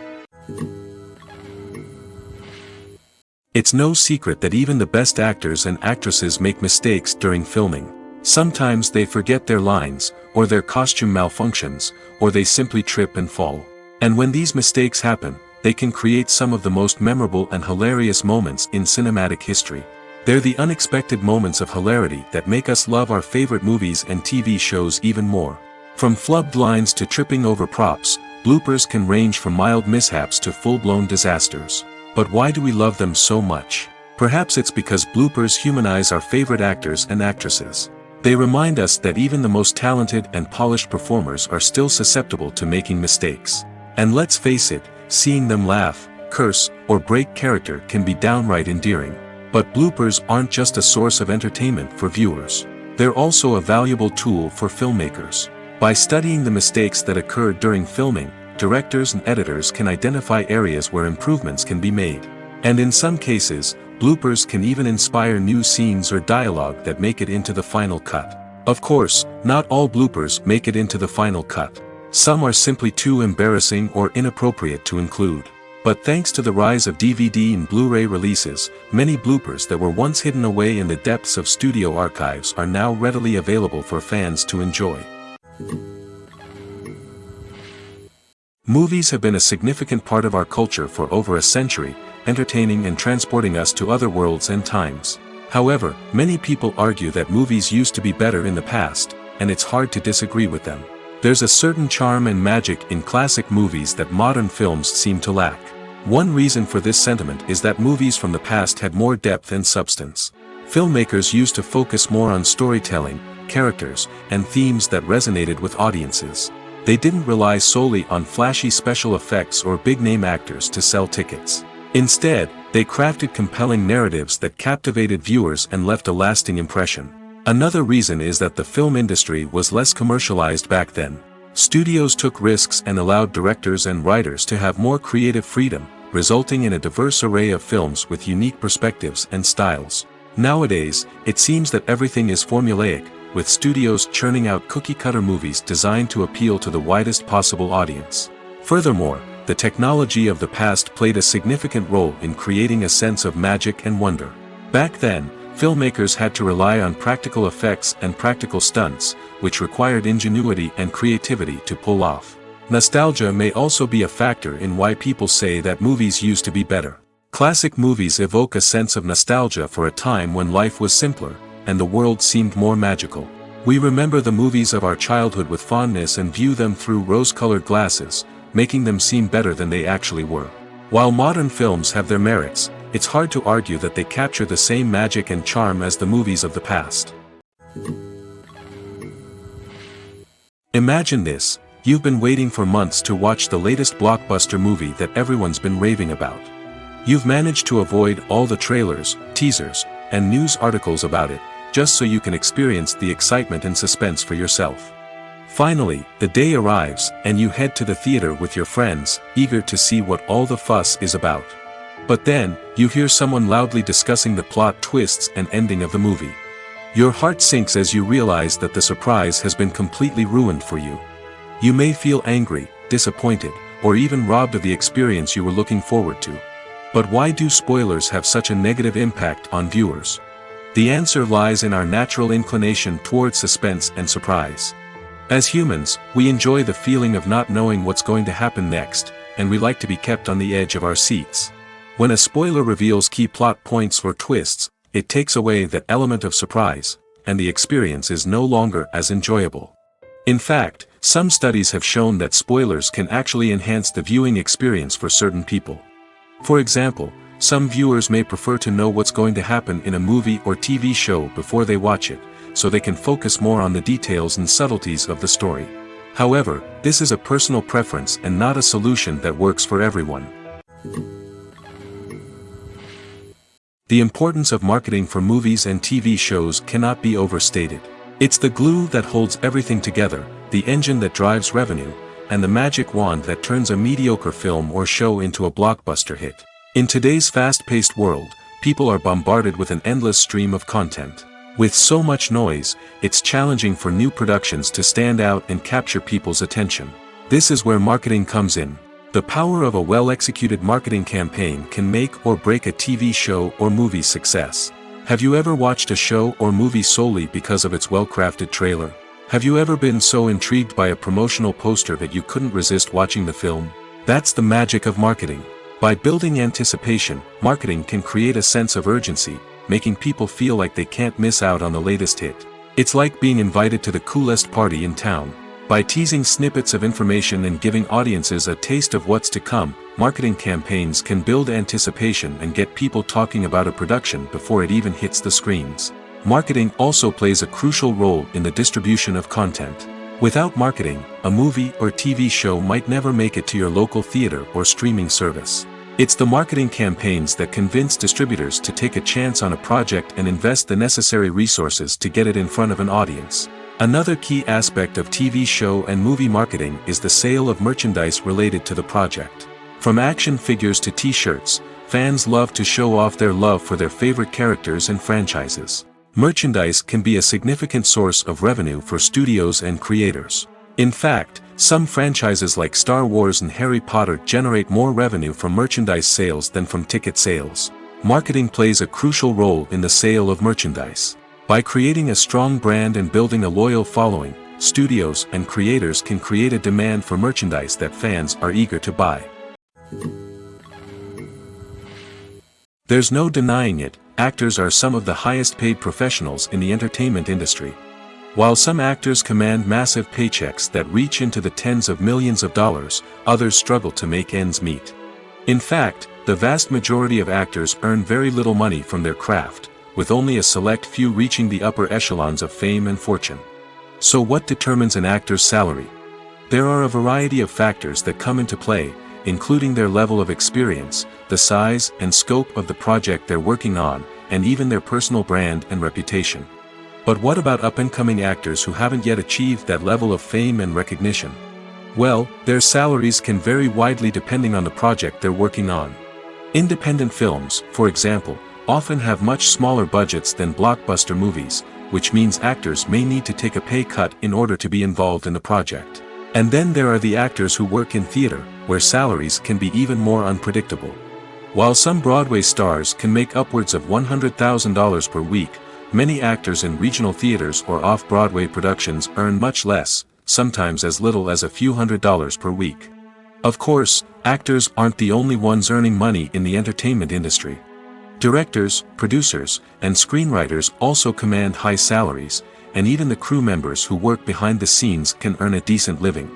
It's no secret that even the best actors and actresses make mistakes during filming. Sometimes they forget their lines, or their costume malfunctions, or they simply trip and fall. And when these mistakes happen, they can create some of the most memorable and hilarious moments in cinematic history. They're the unexpected moments of hilarity that make us love our favorite movies and TV shows even more. From flubbed lines to tripping over props, bloopers can range from mild mishaps to full-blown disasters. But why do we love them so much? Perhaps it's because bloopers humanize our favorite actors and actresses. They remind us that even the most talented and polished performers are still susceptible to making mistakes. And let's face it, seeing them laugh, curse, or break character can be downright endearing. But bloopers aren't just a source of entertainment for viewers. They're also a valuable tool for filmmakers. By studying the mistakes that occurred during filming, directors and editors can identify areas where improvements can be made. And in some cases, bloopers can even inspire new scenes or dialogue that make it into the final cut. Of course, not all bloopers make it into the final cut. Some are simply too embarrassing or inappropriate to include. But thanks to the rise of DVD and Blu-ray releases, many bloopers that were once hidden away in the depths of studio archives are now readily available for fans to enjoy. Movies have been a significant part of our culture for over a century, entertaining and transporting us to other worlds and times. However, many people argue that movies used to be better in the past, and it's hard to disagree with them. There's a certain charm and magic in classic movies that modern films seem to lack. One reason for this sentiment is that movies from the past had more depth and substance. Filmmakers used to focus more on storytelling, characters, and themes that resonated with audiences. They didn't rely solely on flashy special effects or big-name actors to sell tickets. Instead, they crafted compelling narratives that captivated viewers and left a lasting impression. Another reason is that the film industry was less commercialized back then. Studios took risks and allowed directors and writers to have more creative freedom, resulting in a diverse array of films with unique perspectives and styles. Nowadays, it seems that everything is formulaic, with studios churning out cookie-cutter movies designed to appeal to the widest possible audience. Furthermore, the technology of the past played a significant role in creating a sense of magic and wonder. Back then, filmmakers had to rely on practical effects and practical stunts, which required ingenuity and creativity to pull off. Nostalgia may also be a factor in why people say that movies used to be better. Classic movies evoke a sense of nostalgia for a time when life was simpler, and the world seemed more magical. We remember the movies of our childhood with fondness and view them through rose-colored glasses, making them seem better than they actually were. While modern films have their merits, it's hard to argue that they capture the same magic and charm as the movies of the past. Imagine this: you've been waiting for months to watch the latest blockbuster movie that everyone's been raving about. You've managed to avoid all the trailers, teasers, and news articles about it, just so you can experience the excitement and suspense for yourself. Finally, the day arrives, and you head to the theater with your friends, eager to see what all the fuss is about. But then, you hear someone loudly discussing the plot twists and ending of the movie. Your heart sinks as you realize that the surprise has been completely ruined for you. You may feel angry, disappointed, or even robbed of the experience you were looking forward to. But why do spoilers have such a negative impact on viewers? The answer lies in our natural inclination toward suspense and surprise. As humans, we enjoy the feeling of not knowing what's going to happen next, and we like to be kept on the edge of our seats. When a spoiler reveals key plot points or twists, it takes away that element of surprise, and the experience is no longer as enjoyable. In fact, some studies have shown that spoilers can actually enhance the viewing experience for certain people. For example, some viewers may prefer to know what's going to happen in a movie or TV show before they watch it, so they can focus more on the details and subtleties of the story. However, this is a personal preference and not a solution that works for everyone. The importance of marketing for movies and TV shows cannot be overstated. It's the glue that holds everything together, the engine that drives revenue, and the magic wand that turns a mediocre film or show into a blockbuster hit. In today's fast-paced world, people are bombarded with an endless stream of content. With so much noise, it's challenging for new productions to stand out and capture people's attention. This is where marketing comes in. The power of a well-executed marketing campaign can make or break a TV show or movie's success. Have you ever watched a show or movie solely because of its well-crafted trailer? Have you ever been so intrigued by a promotional poster that you couldn't resist watching the film? That's the magic of marketing. By building anticipation, marketing can create a sense of urgency, making people feel like they can't miss out on the latest hit. It's like being invited to the coolest party in town. By teasing snippets of information and giving audiences a taste of what's to come, marketing campaigns can build anticipation and get people talking about a production before it even hits the screens. Marketing also plays a crucial role in the distribution of content. Without marketing, a movie or TV show might never make it to your local theater or streaming service. It's the marketing campaigns that convince distributors to take a chance on a project and invest the necessary resources to get it in front of an audience. Another key aspect of TV show and movie marketing is the sale of merchandise related to the project. From action figures to t-shirts, fans love to show off their love for their favorite characters and franchises. Merchandise can be a significant source of revenue for studios and creators. In fact, some franchises like Star Wars and Harry Potter generate more revenue from merchandise sales than from ticket sales. Marketing plays a crucial role in the sale of merchandise. By creating a strong brand and building a loyal following, studios and creators can create a demand for merchandise that fans are eager to buy. There's no denying it, actors are some of the highest paid professionals in the entertainment industry. While some actors command massive paychecks that reach into the tens of millions of dollars, others struggle to make ends meet. In fact, the vast majority of actors earn very little money from their craft, with only a select few reaching the upper echelons of fame and fortune. So what determines an actor's salary? There are a variety of factors that come into play, including their level of experience, the size and scope of the project they're working on, and even their personal brand and reputation. But what about up-and-coming actors who haven't yet achieved that level of fame and recognition? Well, their salaries can vary widely depending on the project they're working on. Independent films, for example, often have much smaller budgets than blockbuster movies, which means actors may need to take a pay cut in order to be involved in the project. And then there are the actors who work in theater, where salaries can be even more unpredictable. While some Broadway stars can make upwards of $100,000 per week, many actors in regional theaters or off-Broadway productions earn much less, sometimes as little as a few $100s per week. Of course, actors aren't the only ones earning money in the entertainment industry. Directors, producers, and screenwriters also command high salaries, and even the crew members who work behind the scenes can earn a decent living.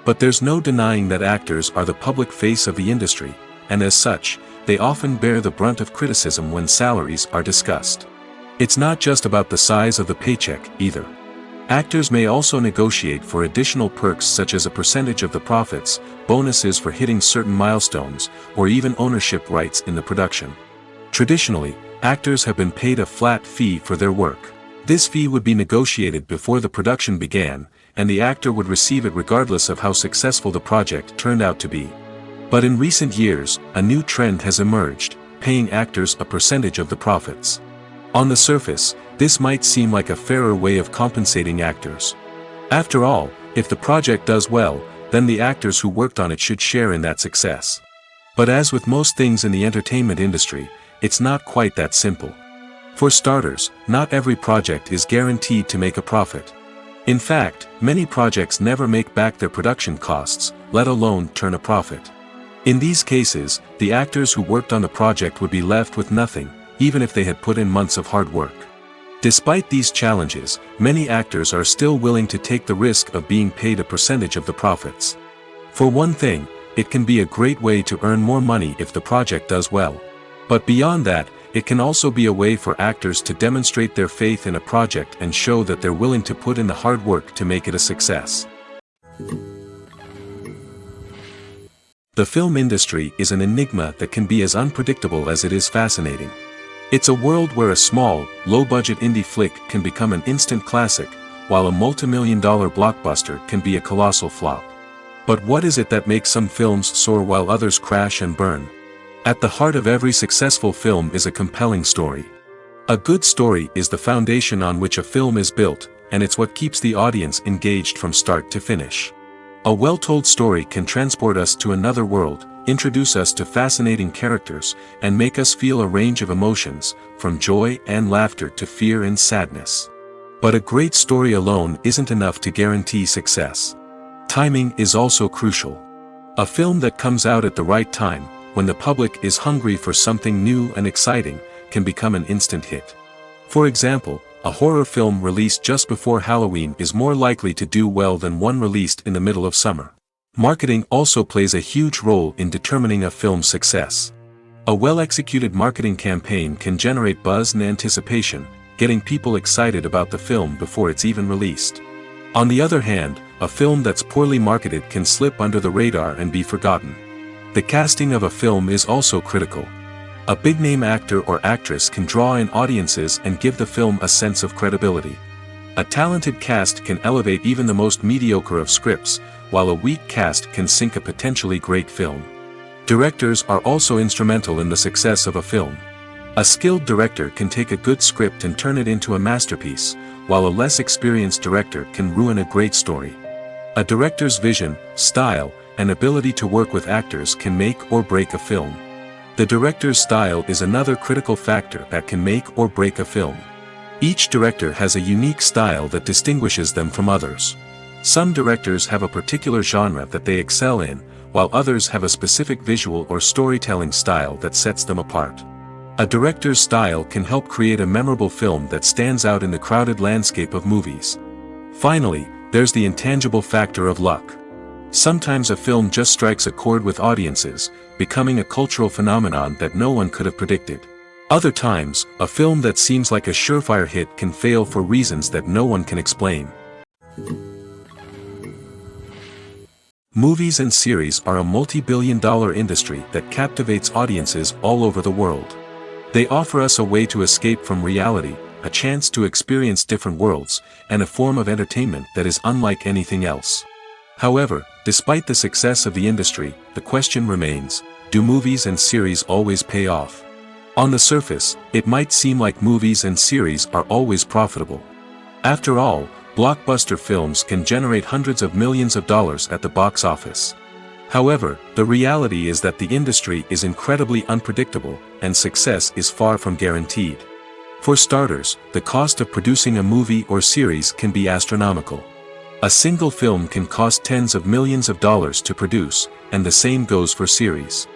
But there's no denying that actors are the public face of the industry, and as such, they often bear the brunt of criticism when salaries are discussed. It's not just about the size of the paycheck, either. Actors may also negotiate for additional perks such as a percentage of the profits, bonuses for hitting certain milestones, or even ownership rights in the production. Traditionally, actors have been paid a flat fee for their work. This fee would be negotiated before the production began, and the actor would receive it regardless of how successful the project turned out to be. But in recent years, a new trend has emerged, paying actors a percentage of the profits. On the surface, this might seem like a fairer way of compensating actors. After all, if the project does well, then the actors who worked on it should share in that success. But as with most things in the entertainment industry, it's not quite that simple. For starters, not every project is guaranteed to make a profit. In fact, many projects never make back their production costs, let alone turn a profit. In these cases, the actors who worked on the project would be left with nothing, even if they had put in months of hard work. Despite these challenges, many actors are still willing to take the risk of being paid a percentage of the profits. For one thing, it can be a great way to earn more money if the project does well. But beyond that, it can also be a way for actors to demonstrate their faith in a project and show that they're willing to put in the hard work to make it a success. The film industry is an enigma that can be as unpredictable as it is fascinating. It's a world where a small, low-budget indie flick can become an instant classic, while a multi-million-dollar blockbuster can be a colossal flop. But what is it that makes some films soar while others crash and burn? At the heart of every successful film is a compelling story. A good story is the foundation on which a film is built, and it's what keeps the audience engaged from start to finish. A well-told story can transport us to another world, introduce us to fascinating characters, and make us feel a range of emotions, from joy and laughter to fear and sadness. But a great story alone isn't enough to guarantee success. Timing is also crucial. A film that comes out at the right time, when the public is hungry for something new and exciting, can become an instant hit. For example, a horror film released just before Halloween is more likely to do well than one released in the middle of summer. Marketing also plays a huge role in determining a film's success. A well-executed marketing campaign can generate buzz and anticipation, getting people excited about the film before it's even released. On the other hand, a film that's poorly marketed can slip under the radar and be forgotten. The casting of a film is also critical. A big-name actor or actress can draw in audiences and give the film a sense of credibility. A talented cast can elevate even the most mediocre of scripts, while a weak cast can sink a potentially great film. Directors are also instrumental in the success of a film. A skilled director can take a good script and turn it into a masterpiece, while a less experienced director can ruin a great story. A director's vision, style, and ability to work with actors can make or break a film. The director's style is another critical factor that can make or break a film. Each director has a unique style that distinguishes them from others. Some directors have a particular genre that they excel in, while others have a specific visual or storytelling style that sets them apart. A director's style can help create a memorable film that stands out in the crowded landscape of movies. Finally, there's the intangible factor of luck. Sometimes a film just strikes a chord with audiences, becoming a cultural phenomenon that no one could have predicted. Other times, a film that seems like a surefire hit can fail for reasons that no one can explain. Movies and series are a multi-billion-dollar industry that captivates audiences all over the world. They offer us a way to escape from reality, a chance to experience different worlds, and a form of entertainment that is unlike anything else. However, despite the success of the industry, the question remains, do movies and series always pay off? On the surface, it might seem like movies and series are always profitable. After all, blockbuster films can generate hundreds of millions of dollars at the box office. However, the reality is that the industry is incredibly unpredictable, and success is far from guaranteed. For starters, the cost of producing a movie or series can be astronomical. A single film can cost tens of millions of dollars to produce, and the same goes for series.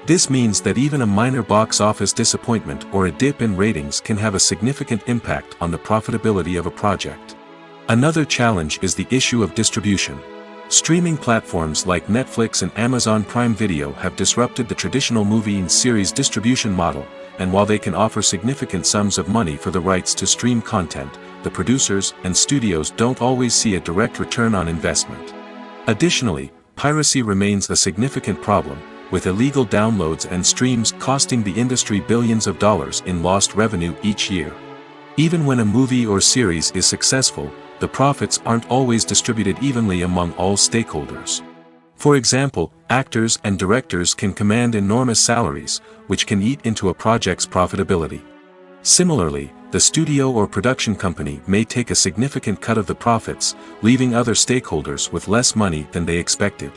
This means that even a minor box office disappointment or a dip in ratings can have a significant impact on the profitability of a project. Another challenge is the issue of distribution. Streaming platforms like Netflix and Amazon Prime Video have disrupted the traditional movie and series distribution model, and while they can offer significant sums of money for the rights to stream content, the producers and studios don't always see a direct return on investment. Additionally, piracy remains a significant problem, with illegal downloads and streams costing the industry billions of dollars in lost revenue each year. Even when a movie or series is successful, the profits aren't always distributed evenly among all stakeholders. For example, actors and directors can command enormous salaries, which can eat into a project's profitability. Similarly, the studio or production company may take a significant cut of the profits, leaving other stakeholders with less money than they expected.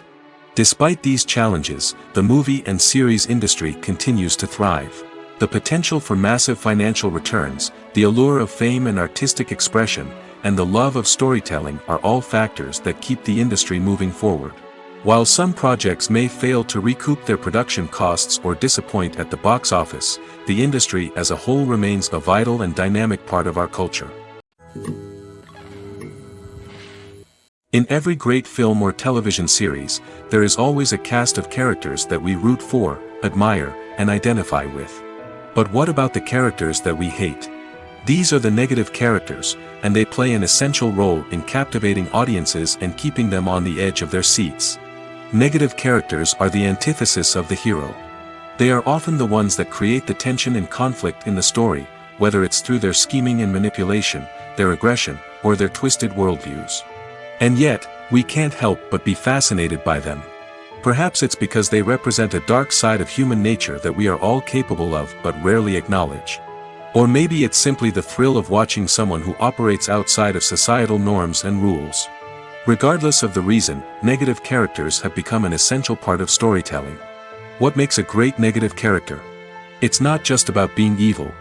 Despite these challenges, the movie and series industry continues to thrive. The potential for massive financial returns, the allure of fame and artistic expression, and the love of storytelling are all factors that keep the industry moving forward. While some projects may fail to recoup their production costs or disappoint at the box office, the industry as a whole remains a vital and dynamic part of our culture. In every great film or television series, there is always a cast of characters that we root for, admire, and identify with. But what about the characters that we hate? These are the negative characters, and they play an essential role in captivating audiences and keeping them on the edge of their seats. Negative characters are the antithesis of the hero. They are often the ones that create the tension and conflict in the story, whether it's through their scheming and manipulation, their aggression, or their twisted worldviews. And yet, we can't help but be fascinated by them. Perhaps it's because they represent a dark side of human nature that we are all capable of but rarely acknowledge. Or maybe it's simply the thrill of watching someone who operates outside of societal norms and rules. Regardless of the reason, negative characters have become an essential part of storytelling. What makes a great negative character? It's not just about being evil.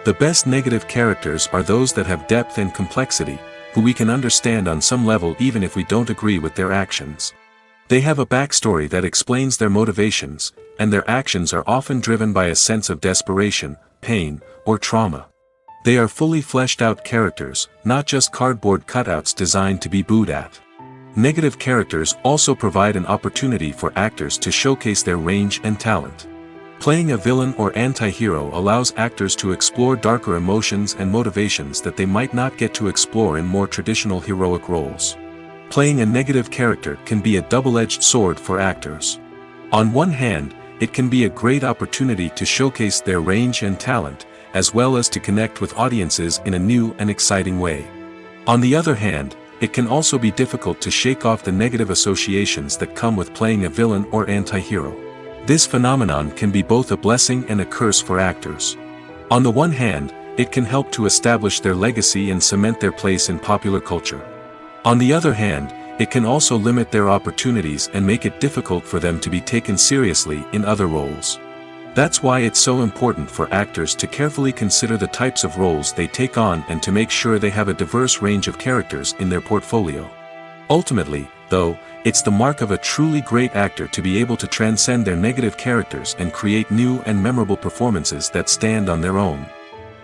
The best negative characters are those that have depth and complexity, who we can understand on some level even if we don't agree with their actions. They have a backstory that explains their motivations, and their actions are often driven by a sense of desperation, pain, or trauma. They are fully fleshed out characters, not just cardboard cutouts designed to be booed at. Negative characters also provide an opportunity for actors to showcase their range and talent. Playing a villain or anti-hero allows actors to explore darker emotions and motivations that they might not get to explore in more traditional heroic roles. Playing a negative character can be a double-edged sword for actors. On one hand, it can be a great opportunity to showcase their range and talent, as well as to connect with audiences in a new and exciting way. On the other hand, it can also be difficult to shake off the negative associations that come with playing a villain or anti-hero. This phenomenon can be both a blessing and a curse for actors. On the one hand, it can help to establish their legacy and cement their place in popular culture. On the other hand, it can also limit their opportunities and make it difficult for them to be taken seriously in other roles. That's why it's so important for actors to carefully consider the types of roles they take on and to make sure they have a diverse range of characters in their portfolio. Ultimately, though, it's the mark of a truly great actor to be able to transcend their negative characters and create new and memorable performances that stand on their own.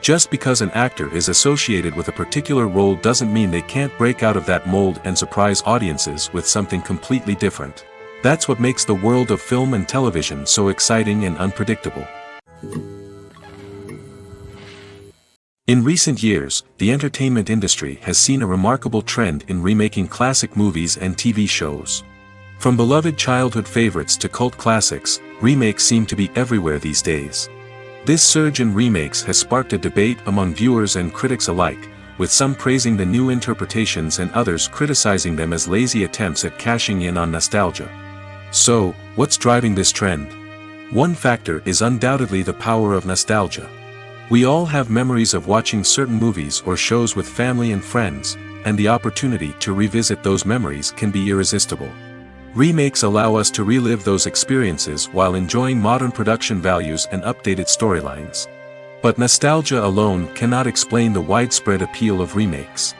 Just because an actor is associated with a particular role doesn't mean they can't break out of that mold and surprise audiences with something completely different. That's what makes the world of film and television so exciting and unpredictable. In recent years, the entertainment industry has seen a remarkable trend in remaking classic movies and TV shows. From beloved childhood favorites to cult classics, remakes seem to be everywhere these days. This surge in remakes has sparked a debate among viewers and critics alike, with some praising the new interpretations and others criticizing them as lazy attempts at cashing in on nostalgia. So, what's driving this trend? One factor is undoubtedly the power of nostalgia. We all have memories of watching certain movies or shows with family and friends, and the opportunity to revisit those memories can be irresistible. Remakes allow us to relive those experiences while enjoying modern production values and updated storylines. But nostalgia alone cannot explain the widespread appeal of remakes.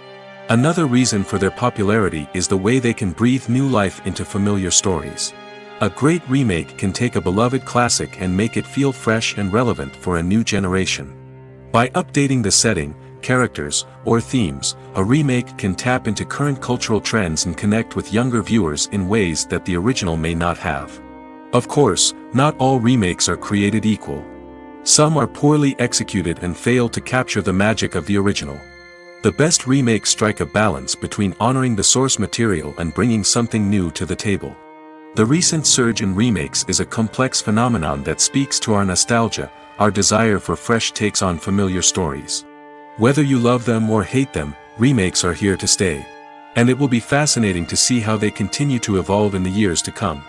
Another reason for their popularity is the way they can breathe new life into familiar stories. A great remake can take a beloved classic and make it feel fresh and relevant for a new generation. By updating the setting, characters, or themes, a remake can tap into current cultural trends and connect with younger viewers in ways that the original may not have. Of course, not all remakes are created equal. Some are poorly executed and fail to capture the magic of the original. The best remakes strike a balance between honoring the source material and bringing something new to the table. The recent surge in remakes is a complex phenomenon that speaks to our nostalgia, our desire for fresh takes on familiar stories. Whether you love them or hate them, remakes are here to stay. And it will be fascinating to see how they continue to evolve in the years to come.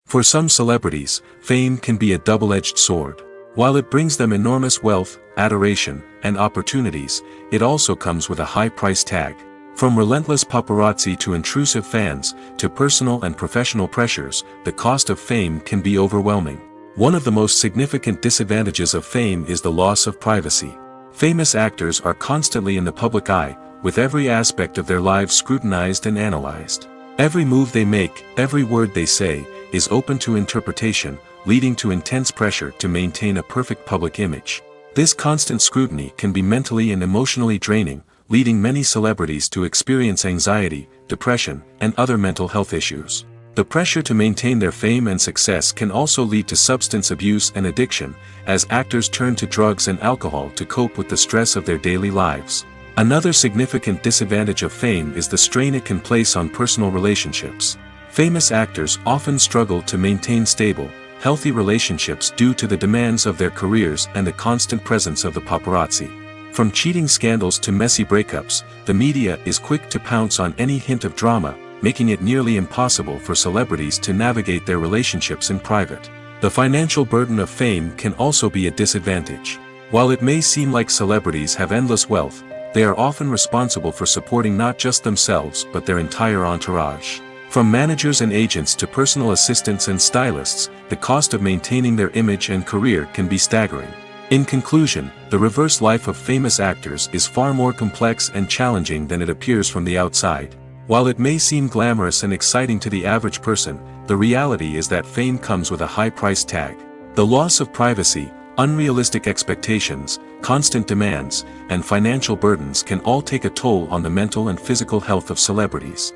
For some celebrities, fame can be a double-edged sword. While it brings them enormous wealth, adoration, and opportunities, it also comes with a high price tag. From relentless paparazzi to intrusive fans, to personal and professional pressures, the cost of fame can be overwhelming. One of the most significant disadvantages of fame is the loss of privacy. Famous actors are constantly in the public eye, with every aspect of their lives scrutinized and analyzed. Every move they make, every word they say, is open to interpretation, leading to intense pressure to maintain a perfect public image. This constant scrutiny can be mentally and emotionally draining, leading many celebrities to experience anxiety, depression, and other mental health issues. The pressure to maintain their fame and success can also lead to substance abuse and addiction, as actors turn to drugs and alcohol to cope with the stress of their daily lives. Another significant disadvantage of fame is the strain it can place on personal relationships. Famous actors often struggle to maintain stable, healthy relationships due to the demands of their careers and the constant presence of the paparazzi. From cheating scandals to messy breakups, the media is quick to pounce on any hint of drama, making it nearly impossible for celebrities to navigate their relationships in private. The financial burden of fame can also be a disadvantage. While it may seem like celebrities have endless wealth, they are often responsible for supporting not just themselves but their entire entourage. From managers and agents to personal assistants and stylists, the cost of maintaining their image and career can be staggering. In conclusion, the reverse life of famous actors is far more complex and challenging than it appears from the outside. While it may seem glamorous and exciting to the average person, the reality is that fame comes with a high price tag. The loss of privacy, unrealistic expectations, constant demands, and financial burdens can all take a toll on the mental and physical health of celebrities.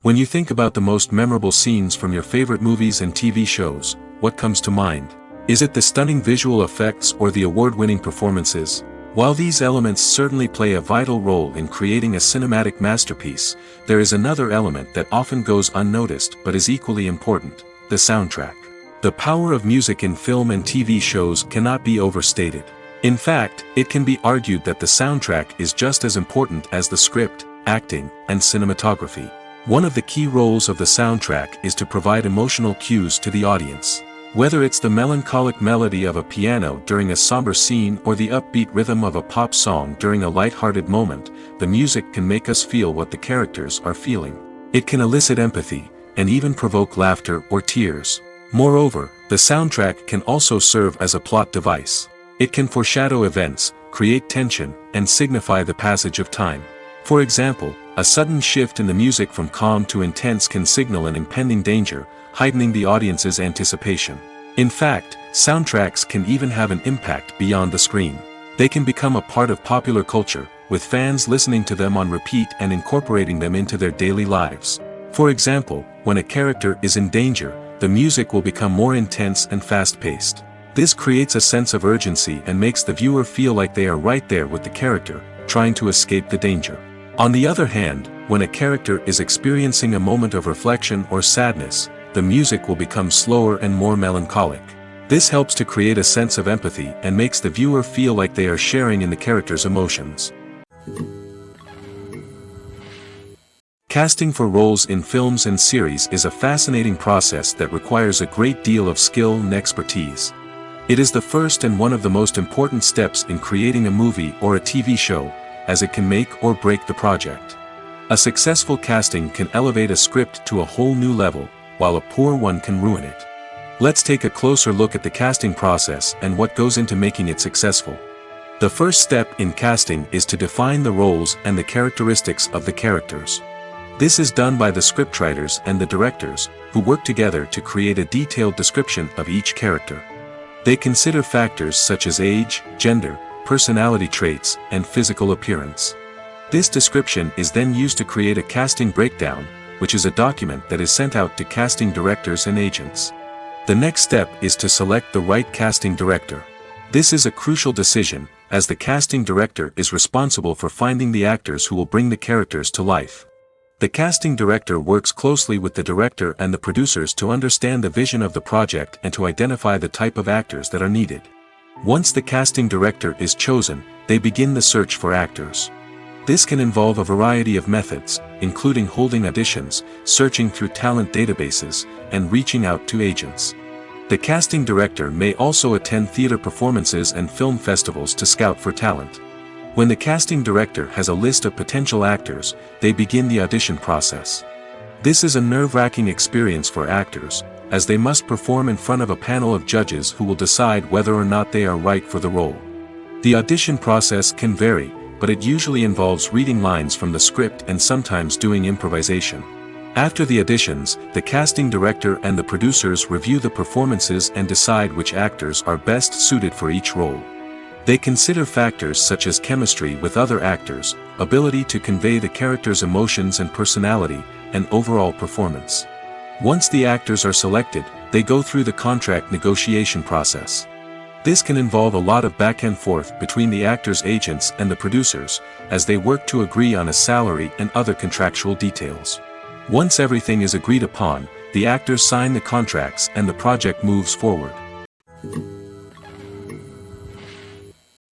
When you think about the most memorable scenes from your favorite movies and TV shows, what comes to mind? Is it the stunning visual effects or the award-winning performances? While these elements certainly play a vital role in creating a cinematic masterpiece, there is another element that often goes unnoticed but is equally important: the soundtrack. The power of music in film and TV shows cannot be overstated. In fact, it can be argued that the soundtrack is just as important as the script, acting, and cinematography. One of the key roles of the soundtrack is to provide emotional cues to the audience. Whether it's the melancholic melody of a piano during a somber scene or the upbeat rhythm of a pop song during a light-hearted moment, the music can make us feel what the characters are feeling. It can elicit empathy, and even provoke laughter or tears. Moreover, the soundtrack can also serve as a plot device. It can foreshadow events, create tension, and signify the passage of time. For example, a sudden shift in the music from calm to intense can signal an impending danger, heightening the audience's anticipation. In fact, soundtracks can even have an impact beyond the screen. They can become a part of popular culture, with fans listening to them on repeat and incorporating them into their daily lives. For example, when a character is in danger, the music will become more intense and fast-paced. This creates a sense of urgency and makes the viewer feel like they are right there with the character, trying to escape the danger. On the other hand, when a character is experiencing a moment of reflection or sadness, the music will become slower and more melancholic. This helps to create a sense of empathy and makes the viewer feel like they are sharing in the character's emotions. Casting for roles in films and series is a fascinating process that requires a great deal of skill and expertise. It is the first and one of the most important steps in creating a movie or a TV show, as it can make or break the project. A successful casting can elevate a script to a whole new level, while a poor one can ruin it. Let's take a closer look at the casting process and what goes into making it successful. The first step in casting is to define the roles and the characteristics of the characters. This is done by the scriptwriters and the directors, who work together to create a detailed description of each character. They consider factors such as age, gender, personality traits, and physical appearance. This description is then used to create a casting breakdown, which is a document that is sent out to casting directors and agents. The next step is to select the right casting director. This is a crucial decision, as the casting director is responsible for finding the actors who will bring the characters to life. The casting director works closely with the director and the producers to understand the vision of the project and to identify the type of actors that are needed. Once the casting director is chosen, they begin the search for actors. This can involve a variety of methods, including holding auditions, searching through talent databases, and reaching out to agents. The casting director may also attend theater performances and film festivals to scout for talent. When the casting director has a list of potential actors, they begin the audition process. This is a nerve-wracking experience for actors, as they must perform in front of a panel of judges who will decide whether or not they are right for the role. The audition process can vary, but it usually involves reading lines from the script and sometimes doing improvisation. After the auditions, the casting director and the producers review the performances and decide which actors are best suited for each role. They consider factors such as chemistry with other actors, ability to convey the character's emotions and personality, and overall performance. Once the actors are selected, they go through the contract negotiation process. This can involve a lot of back and forth between the actors' agents and the producers, as they work to agree on a salary and other contractual details. Once everything is agreed upon, the actors sign the contracts and the project moves forward.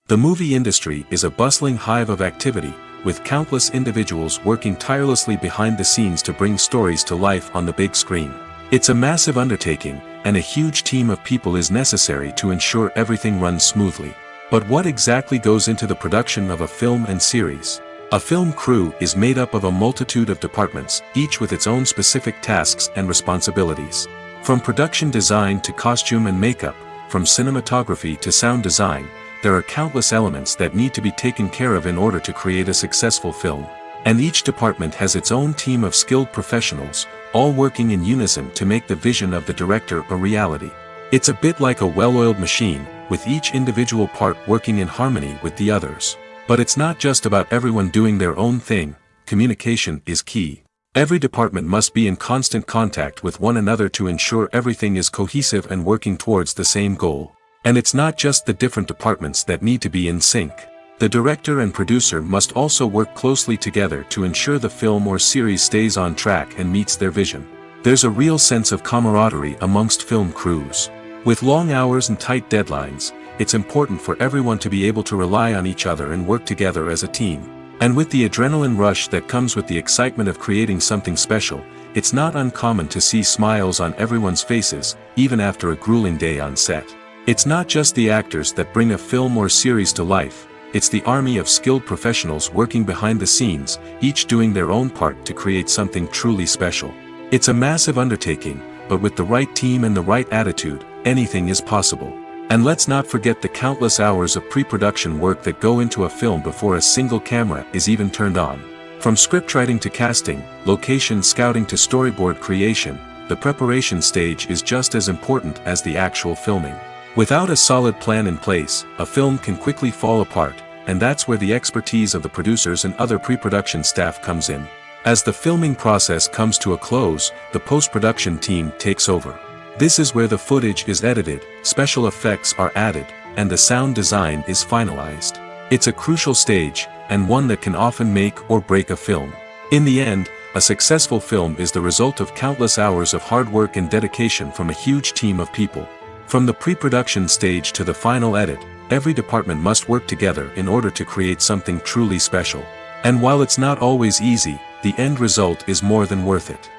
The movie industry is a bustling hive of activity, with countless individuals working tirelessly behind the scenes to bring stories to life on the big screen. It's a massive undertaking, and a huge team of people is necessary to ensure everything runs smoothly. But what exactly goes into the production of a film and series? A film crew is made up of a multitude of departments, each with its own specific tasks and responsibilities. From production design to costume and makeup, from cinematography to sound design, there are countless elements that need to be taken care of in order to create a successful film. And each department has its own team of skilled professionals, all working in unison to make the vision of the director a reality. It's a bit like a well-oiled machine, with each individual part working in harmony with the others. But it's not just about everyone doing their own thing. Communication is key. Every department must be in constant contact with one another to ensure everything is cohesive and working towards the same goal. And it's not just the different departments that need to be in sync. The director and producer must also work closely together to ensure the film or series stays on track and meets their vision. There's a real sense of camaraderie amongst film crews. With long hours and tight deadlines, it's important for everyone to be able to rely on each other and work together as a team. And with the adrenaline rush that comes with the excitement of creating something special, it's not uncommon to see smiles on everyone's faces, even after a grueling day on set. It's not just the actors that bring a film or series to life, it's the army of skilled professionals working behind the scenes, each doing their own part to create something truly special. It's a massive undertaking, but with the right team and the right attitude, anything is possible. And let's not forget the countless hours of pre-production work that go into a film before a single camera is even turned on. From scriptwriting to casting, location scouting to storyboard creation, the preparation stage is just as important as the actual filming. Without a solid plan in place, a film can quickly fall apart, and that's where the expertise of the producers and other pre-production staff comes in. As the filming process comes to a close, the post-production team takes over. This is where the footage is edited, special effects are added, and the sound design is finalized. It's a crucial stage, and one that can often make or break a film. In the end, a successful film is the result of countless hours of hard work and dedication from a huge team of people. From the pre-production stage to the final edit, every department must work together in order to create something truly special. And while it's not always easy, the end result is more than worth it.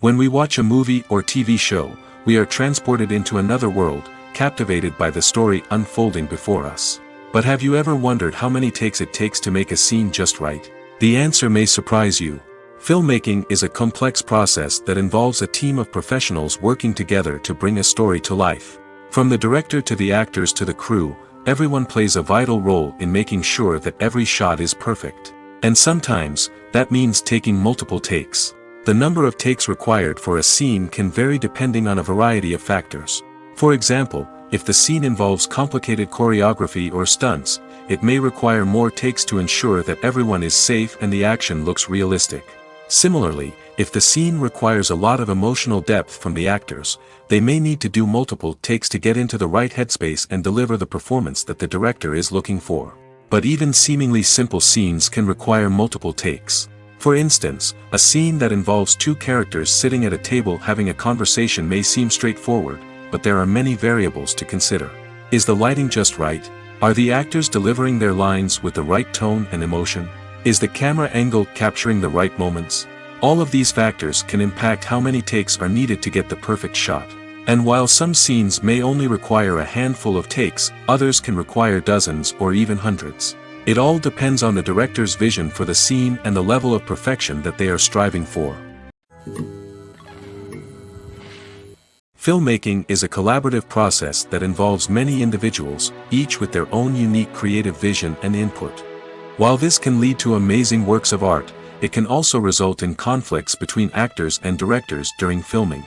When we watch a movie or TV show, we are transported into another world, captivated by the story unfolding before us. But have you ever wondered how many takes it takes to make a scene just right? The answer may surprise you. Filmmaking is a complex process that involves a team of professionals working together to bring a story to life. From the director to the actors to the crew, everyone plays a vital role in making sure that every shot is perfect. And sometimes, that means taking multiple takes. The number of takes required for a scene can vary depending on a variety of factors. For example, if the scene involves complicated choreography or stunts, it may require more takes to ensure that everyone is safe and the action looks realistic. Similarly, if the scene requires a lot of emotional depth from the actors, they may need to do multiple takes to get into the right headspace and deliver the performance that the director is looking for. But even seemingly simple scenes can require multiple takes. For instance, a scene that involves two characters sitting at a table having a conversation may seem straightforward, but there are many variables to consider. Is the lighting just right? Are the actors delivering their lines with the right tone and emotion? Is the camera angle capturing the right moments? All of these factors can impact how many takes are needed to get the perfect shot. And while some scenes may only require a handful of takes, others can require dozens or even hundreds. It all depends on the director's vision for the scene and the level of perfection that they are striving for. Filmmaking is a collaborative process that involves many individuals, each with their own unique creative vision and input. While this can lead to amazing works of art, it can also result in conflicts between actors and directors during filming.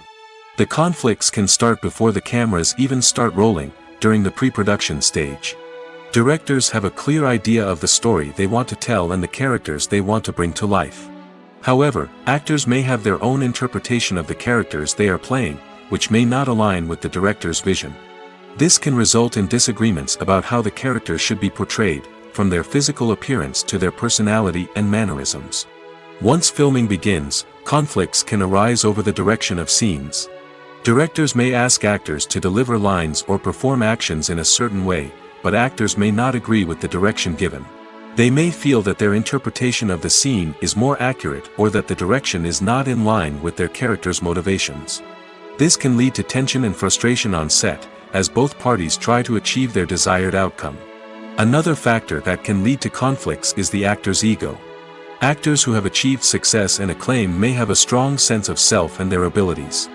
The conflicts can start before the cameras even start rolling, during the pre-production stage. Directors have a clear idea of the story they want to tell and the characters they want to bring to life. However, actors may have their own interpretation of the characters they are playing, which may not align with the director's vision. This can result in disagreements about how the characters should be portrayed, from their physical appearance to their personality and mannerisms. Once filming begins, conflicts can arise over the direction of scenes. Directors may ask actors to deliver lines or perform actions in a certain way, but actors may not agree with the direction given. They may feel that their interpretation of the scene is more accurate or that the direction is not in line with their character's motivations. This can lead to tension and frustration on set, as both parties try to achieve their desired outcome. Another factor that can lead to conflicts is the actor's ego. Actors who have achieved success and acclaim may have a strong sense of self and their abilities.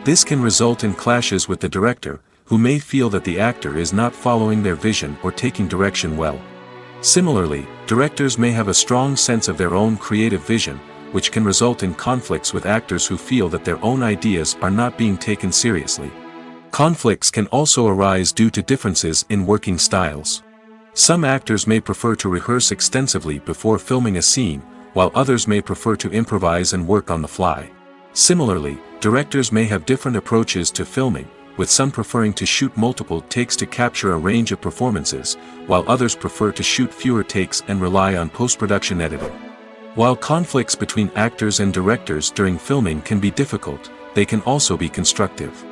This can result in clashes with the director, who may feel that the actor is not following their vision or taking direction well. Similarly, directors may have a strong sense of their own creative vision, which can result in conflicts with actors who feel that their own ideas are not being taken seriously. Conflicts can also arise due to differences in working styles. Some actors may prefer to rehearse extensively before filming a scene, while others may prefer to improvise and work on the fly. Similarly, directors may have different approaches to filming, with some preferring to shoot multiple takes to capture a range of performances, while others prefer to shoot fewer takes and rely on post-production editing. While conflicts between actors and directors during filming can be difficult, they can also be constructive.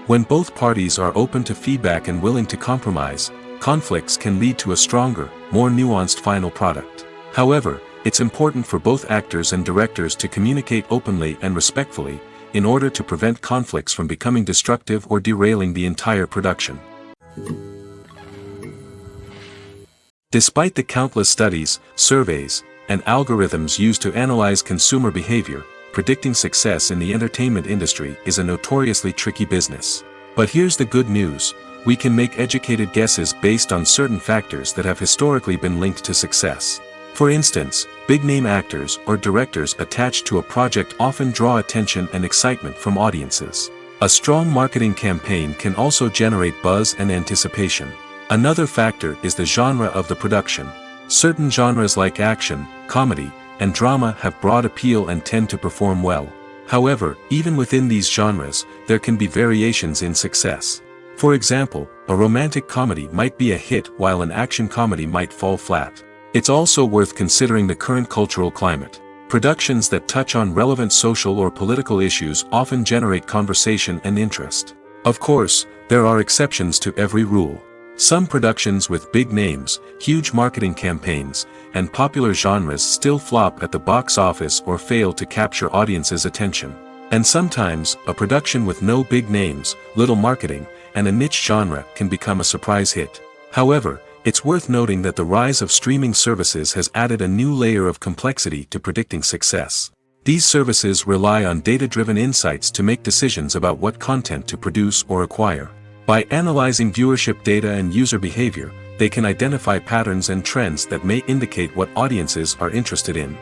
When both parties are open to feedback and willing to compromise, conflicts can lead to a stronger, more nuanced final product. However, it's important for both actors and directors to communicate openly and respectfully, in order to prevent conflicts from becoming destructive or derailing the entire production. Despite the countless studies, surveys, and algorithms used to analyze consumer behavior, predicting success in the entertainment industry is a notoriously tricky business. But here's the good news: we can make educated guesses based on certain factors that have historically been linked to success. For instance, big-name actors or directors attached to a project often draw attention and excitement from audiences. A strong marketing campaign can also generate buzz and anticipation. Another factor is the genre of the production. Certain genres like action, comedy, and drama have broad appeal and tend to perform well. However, even within these genres, there can be variations in success. For example, a romantic comedy might be a hit while an action comedy might fall flat. It's also worth considering the current cultural climate. Productions that touch on relevant social or political issues often generate conversation and interest. Of course, there are exceptions to every rule. Some productions with big names, huge marketing campaigns, and popular genres still flop at the box office or fail to capture audiences' attention. And sometimes, a production with no big names, little marketing, and a niche genre can become a surprise hit. However, it's worth noting that the rise of streaming services has added a new layer of complexity to predicting success. These services rely on data-driven insights to make decisions about what content to produce or acquire. By analyzing viewership data and user behavior, they can identify patterns and trends that may indicate what audiences are interested in.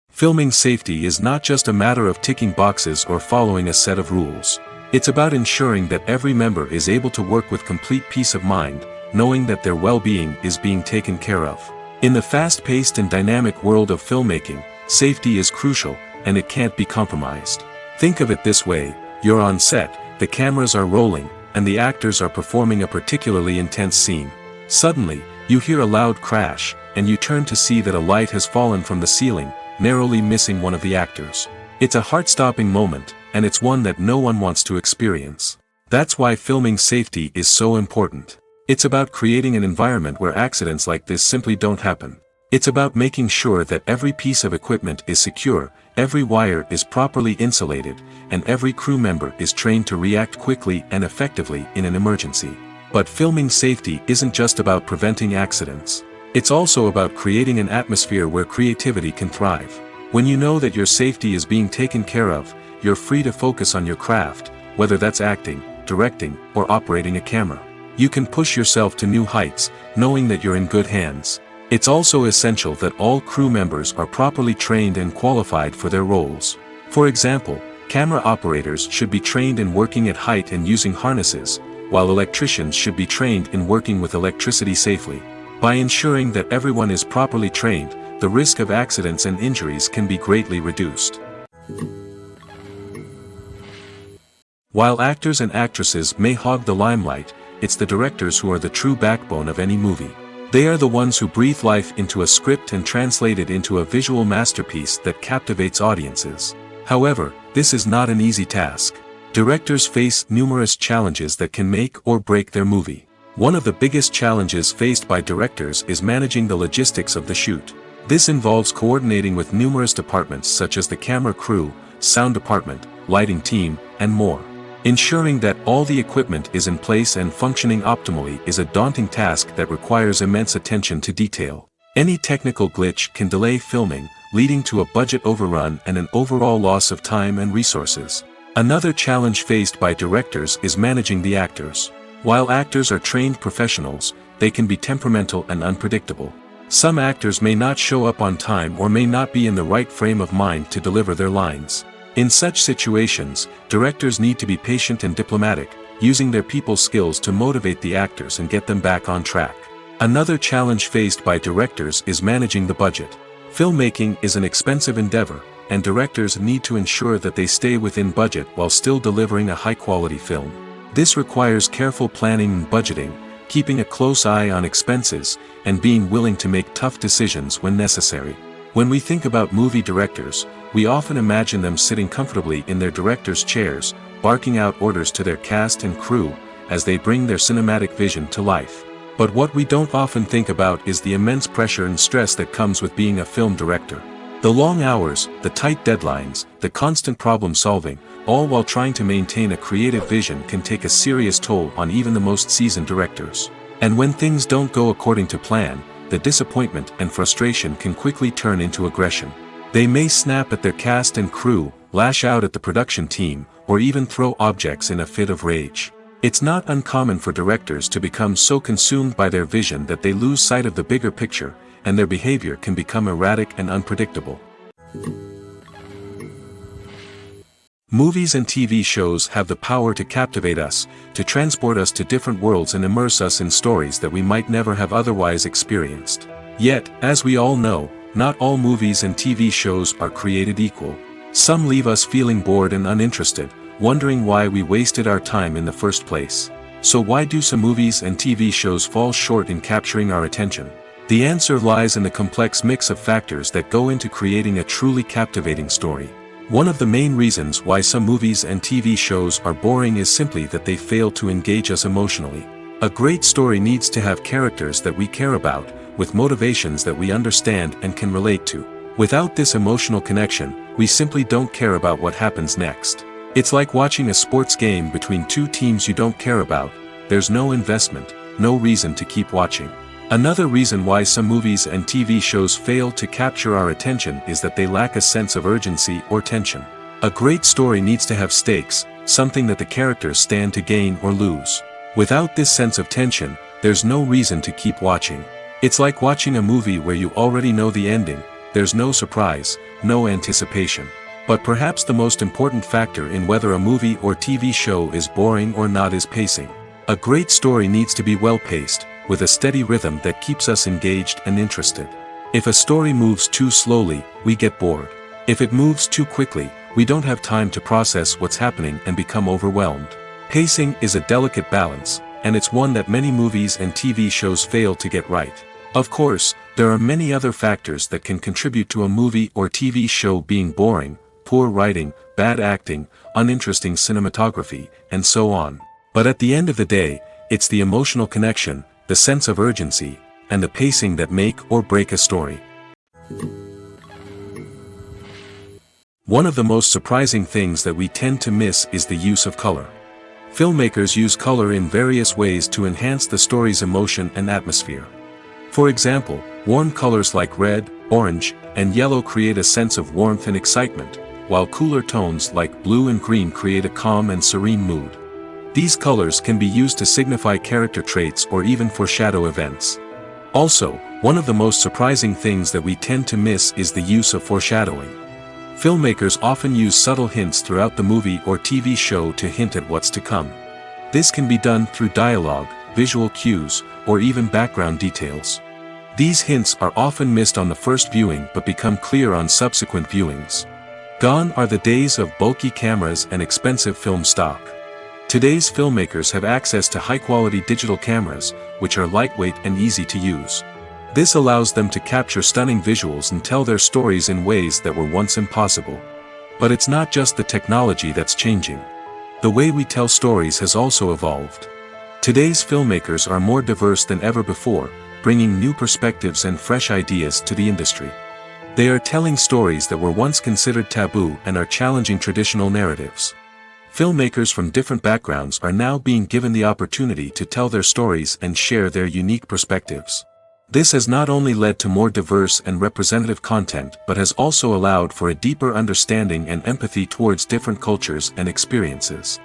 Filming safety is not just a matter of ticking boxes or following a set of rules. It's about ensuring that every member is able to work with complete peace of mind, knowing that their well-being is being taken care of. In the fast-paced and dynamic world of filmmaking, safety is crucial, and it can't be compromised. Think of it this way: you're on set, the cameras are rolling, and the actors are performing a particularly intense scene. Suddenly, you hear a loud crash, and you turn to see that a light has fallen from the ceiling, narrowly missing one of the actors. It's a heart-stopping moment, and it's one that no one wants to experience. That's why filming safety is so important. It's about creating an environment where accidents like this simply don't happen. It's about making sure that every piece of equipment is secure, every wire is properly insulated, and every crew member is trained to react quickly and effectively in an emergency. But filming safety isn't just about preventing accidents. It's also about creating an atmosphere where creativity can thrive. When you know that your safety is being taken care of, you're free to focus on your craft, whether that's acting, directing, or operating a camera. You can push yourself to new heights, knowing that you're in good hands. It's also essential that all crew members are properly trained and qualified for their roles. For example, camera operators should be trained in working at height and using harnesses, while electricians should be trained in working with electricity safely. By ensuring that everyone is properly trained, the risk of accidents and injuries can be greatly reduced. While actors and actresses may hog the limelight, it's the directors who are the true backbone of any movie. They are the ones who breathe life into a script and translate it into a visual masterpiece that captivates audiences. However, this is not an easy task. Directors face numerous challenges that can make or break their movie. One of the biggest challenges faced by directors is managing the logistics of the shoot. This involves coordinating with numerous departments such as the camera crew, sound department, lighting team, and more. Ensuring that all the equipment is in place and functioning optimally is a daunting task that requires immense attention to detail. Any technical glitch can delay filming, leading to a budget overrun and an overall loss of time and resources. Another challenge faced by directors is managing the actors. While actors are trained professionals, they can be temperamental and unpredictable. Some actors may not show up on time or may not be in the right frame of mind to deliver their lines. In such situations, directors need to be patient and diplomatic, using their people skills to motivate the actors and get them back on track. Another challenge faced by directors is managing the budget. Filmmaking is an expensive endeavor, and directors need to ensure that they stay within budget while still delivering a high-quality film. This requires careful planning and budgeting, keeping a close eye on expenses, and being willing to make tough decisions when necessary. When we think about movie directors, we often imagine them sitting comfortably in their director's chairs, barking out orders to their cast and crew, as they bring their cinematic vision to life. But what we don't often think about is the immense pressure and stress that comes with being a film director. The long hours, the tight deadlines, the constant problem solving, all while trying to maintain a creative vision can take a serious toll on even the most seasoned directors. And when things don't go according to plan, the disappointment and frustration can quickly turn into aggression. They may snap at their cast and crew, lash out at the production team, or even throw objects in a fit of rage. It's not uncommon for directors to become so consumed by their vision that they lose sight of the bigger picture, and their behavior can become erratic and unpredictable. Movies and TV shows have the power to captivate us, to transport us to different worlds and immerse us in stories that we might never have otherwise experienced. Yet, as we all know, not all movies and TV shows are created equal. Some leave us feeling bored and uninterested, wondering why we wasted our time in the first place. So why do some movies and TV shows fall short in capturing our attention? The answer lies in the complex mix of factors that go into creating a truly captivating story. One of the main reasons why some movies and TV shows are boring is simply that they fail to engage us emotionally. A great story needs to have characters that we care about, with motivations that we understand and can relate to. Without this emotional connection, we simply don't care about what happens next. It's like watching a sports game between two teams you don't care about. There's no investment, no reason to keep watching. Another reason why some movies and TV shows fail to capture our attention is that they lack a sense of urgency or tension. A great story needs to have stakes, something that the characters stand to gain or lose. Without this sense of tension, there's no reason to keep watching. It's like watching a movie where you already know the ending. There's no surprise, no anticipation. But perhaps the most important factor in whether a movie or TV show is boring or not is pacing. A great story needs to be well-paced, with a steady rhythm that keeps us engaged and interested. If a story moves too slowly, we get bored. If it moves too quickly, we don't have time to process what's happening and become overwhelmed. Pacing is a delicate balance, and it's one that many movies and TV shows fail to get right. Of course, there are many other factors that can contribute to a movie or TV show being boring: poor writing, bad acting, uninteresting cinematography, and so on. But at the end of the day, it's the emotional connection, the sense of urgency, and the pacing that make or break a story. One of the most surprising things that we tend to miss is the use of color. Filmmakers use color in various ways to enhance the story's emotion and atmosphere. For example, warm colors like red, orange, and yellow create a sense of warmth and excitement, while cooler tones like blue and green create a calm and serene mood. These colors can be used to signify character traits or even foreshadow events. Also, one of the most surprising things that we tend to miss is the use of foreshadowing. Filmmakers often use subtle hints throughout the movie or TV show to hint at what's to come. This can be done through dialogue, visual cues, or even background details. These hints are often missed on the first viewing but become clear on subsequent viewings. Gone are the days of bulky cameras and expensive film stock. Today's filmmakers have access to high-quality digital cameras, which are lightweight and easy to use. This allows them to capture stunning visuals and tell their stories in ways that were once impossible. But it's not just the technology that's changing. The way we tell stories has also evolved. Today's filmmakers are more diverse than ever before, bringing new perspectives and fresh ideas to the industry. They are telling stories that were once considered taboo and are challenging traditional narratives. Filmmakers from different backgrounds are now being given the opportunity to tell their stories and share their unique perspectives. This has not only led to more diverse and representative content but has also allowed for a deeper understanding and empathy towards different cultures and experiences.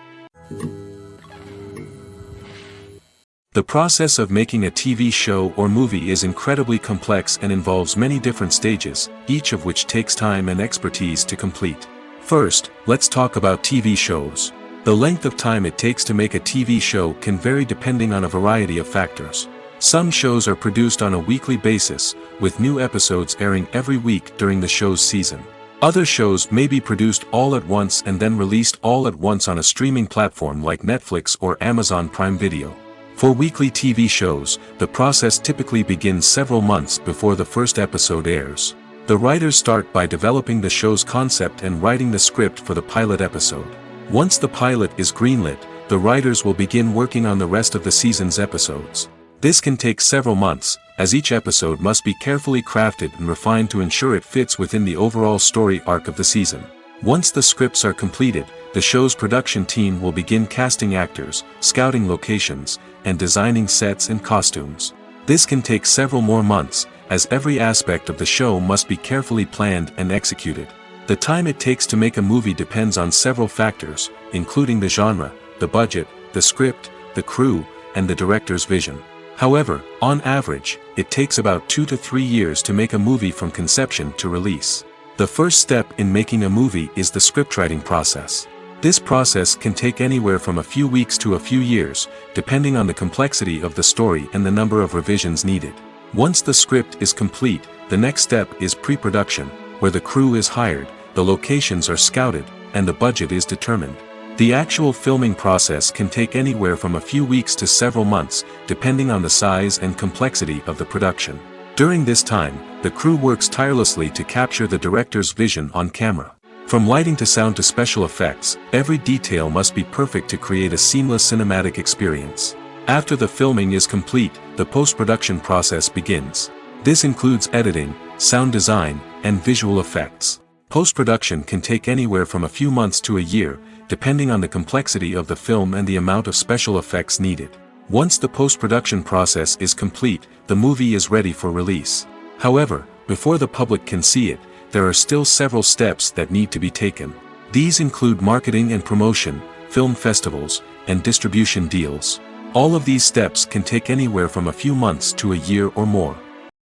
The process of making a TV show or movie is incredibly complex and involves many different stages, each of which takes time and expertise to complete. First, let's talk about TV shows. The length of time it takes to make a TV show can vary depending on a variety of factors. Some shows are produced on a weekly basis, with new episodes airing every week during the show's season. Other shows may be produced all at once and then released all at once on a streaming platform like Netflix or Amazon Prime Video. For weekly TV shows, the process typically begins several months before the first episode airs. The writers start by developing the show's concept and writing the script for the pilot episode. Once the pilot is greenlit, the writers will begin working on the rest of the season's episodes. This can take several months, as each episode must be carefully crafted and refined to ensure it fits within the overall story arc of the season. Once the scripts are completed, the show's production team will begin casting actors, scouting locations, and designing sets and costumes. This can take several more months, as every aspect of the show must be carefully planned and executed. The time it takes to make a movie depends on several factors, including the genre, the budget, the script, the crew, and the director's vision. However, on average, it takes about 2 to 3 years to make a movie from conception to release. The first step in making a movie is the scriptwriting process. This process can take anywhere from a few weeks to a few years, depending on the complexity of the story and the number of revisions needed. Once the script is complete, the next step is pre-production, where the crew is hired, the locations are scouted, and the budget is determined. The actual filming process can take anywhere from a few weeks to several months, depending on the size and complexity of the production. During this time, the crew works tirelessly to capture the director's vision on camera. From lighting to sound to special effects, every detail must be perfect to create a seamless cinematic experience. After the filming is complete, the post-production process begins. This includes editing, sound design, and visual effects. Post-production can take anywhere from a few months to a year, depending on the complexity of the film and the amount of special effects needed. Once the post-production process is complete, the movie is ready for release. However, before the public can see it, there are still several steps that need to be taken. These include marketing and promotion, film festivals, and distribution deals. All of these steps can take anywhere from a few months to a year or more.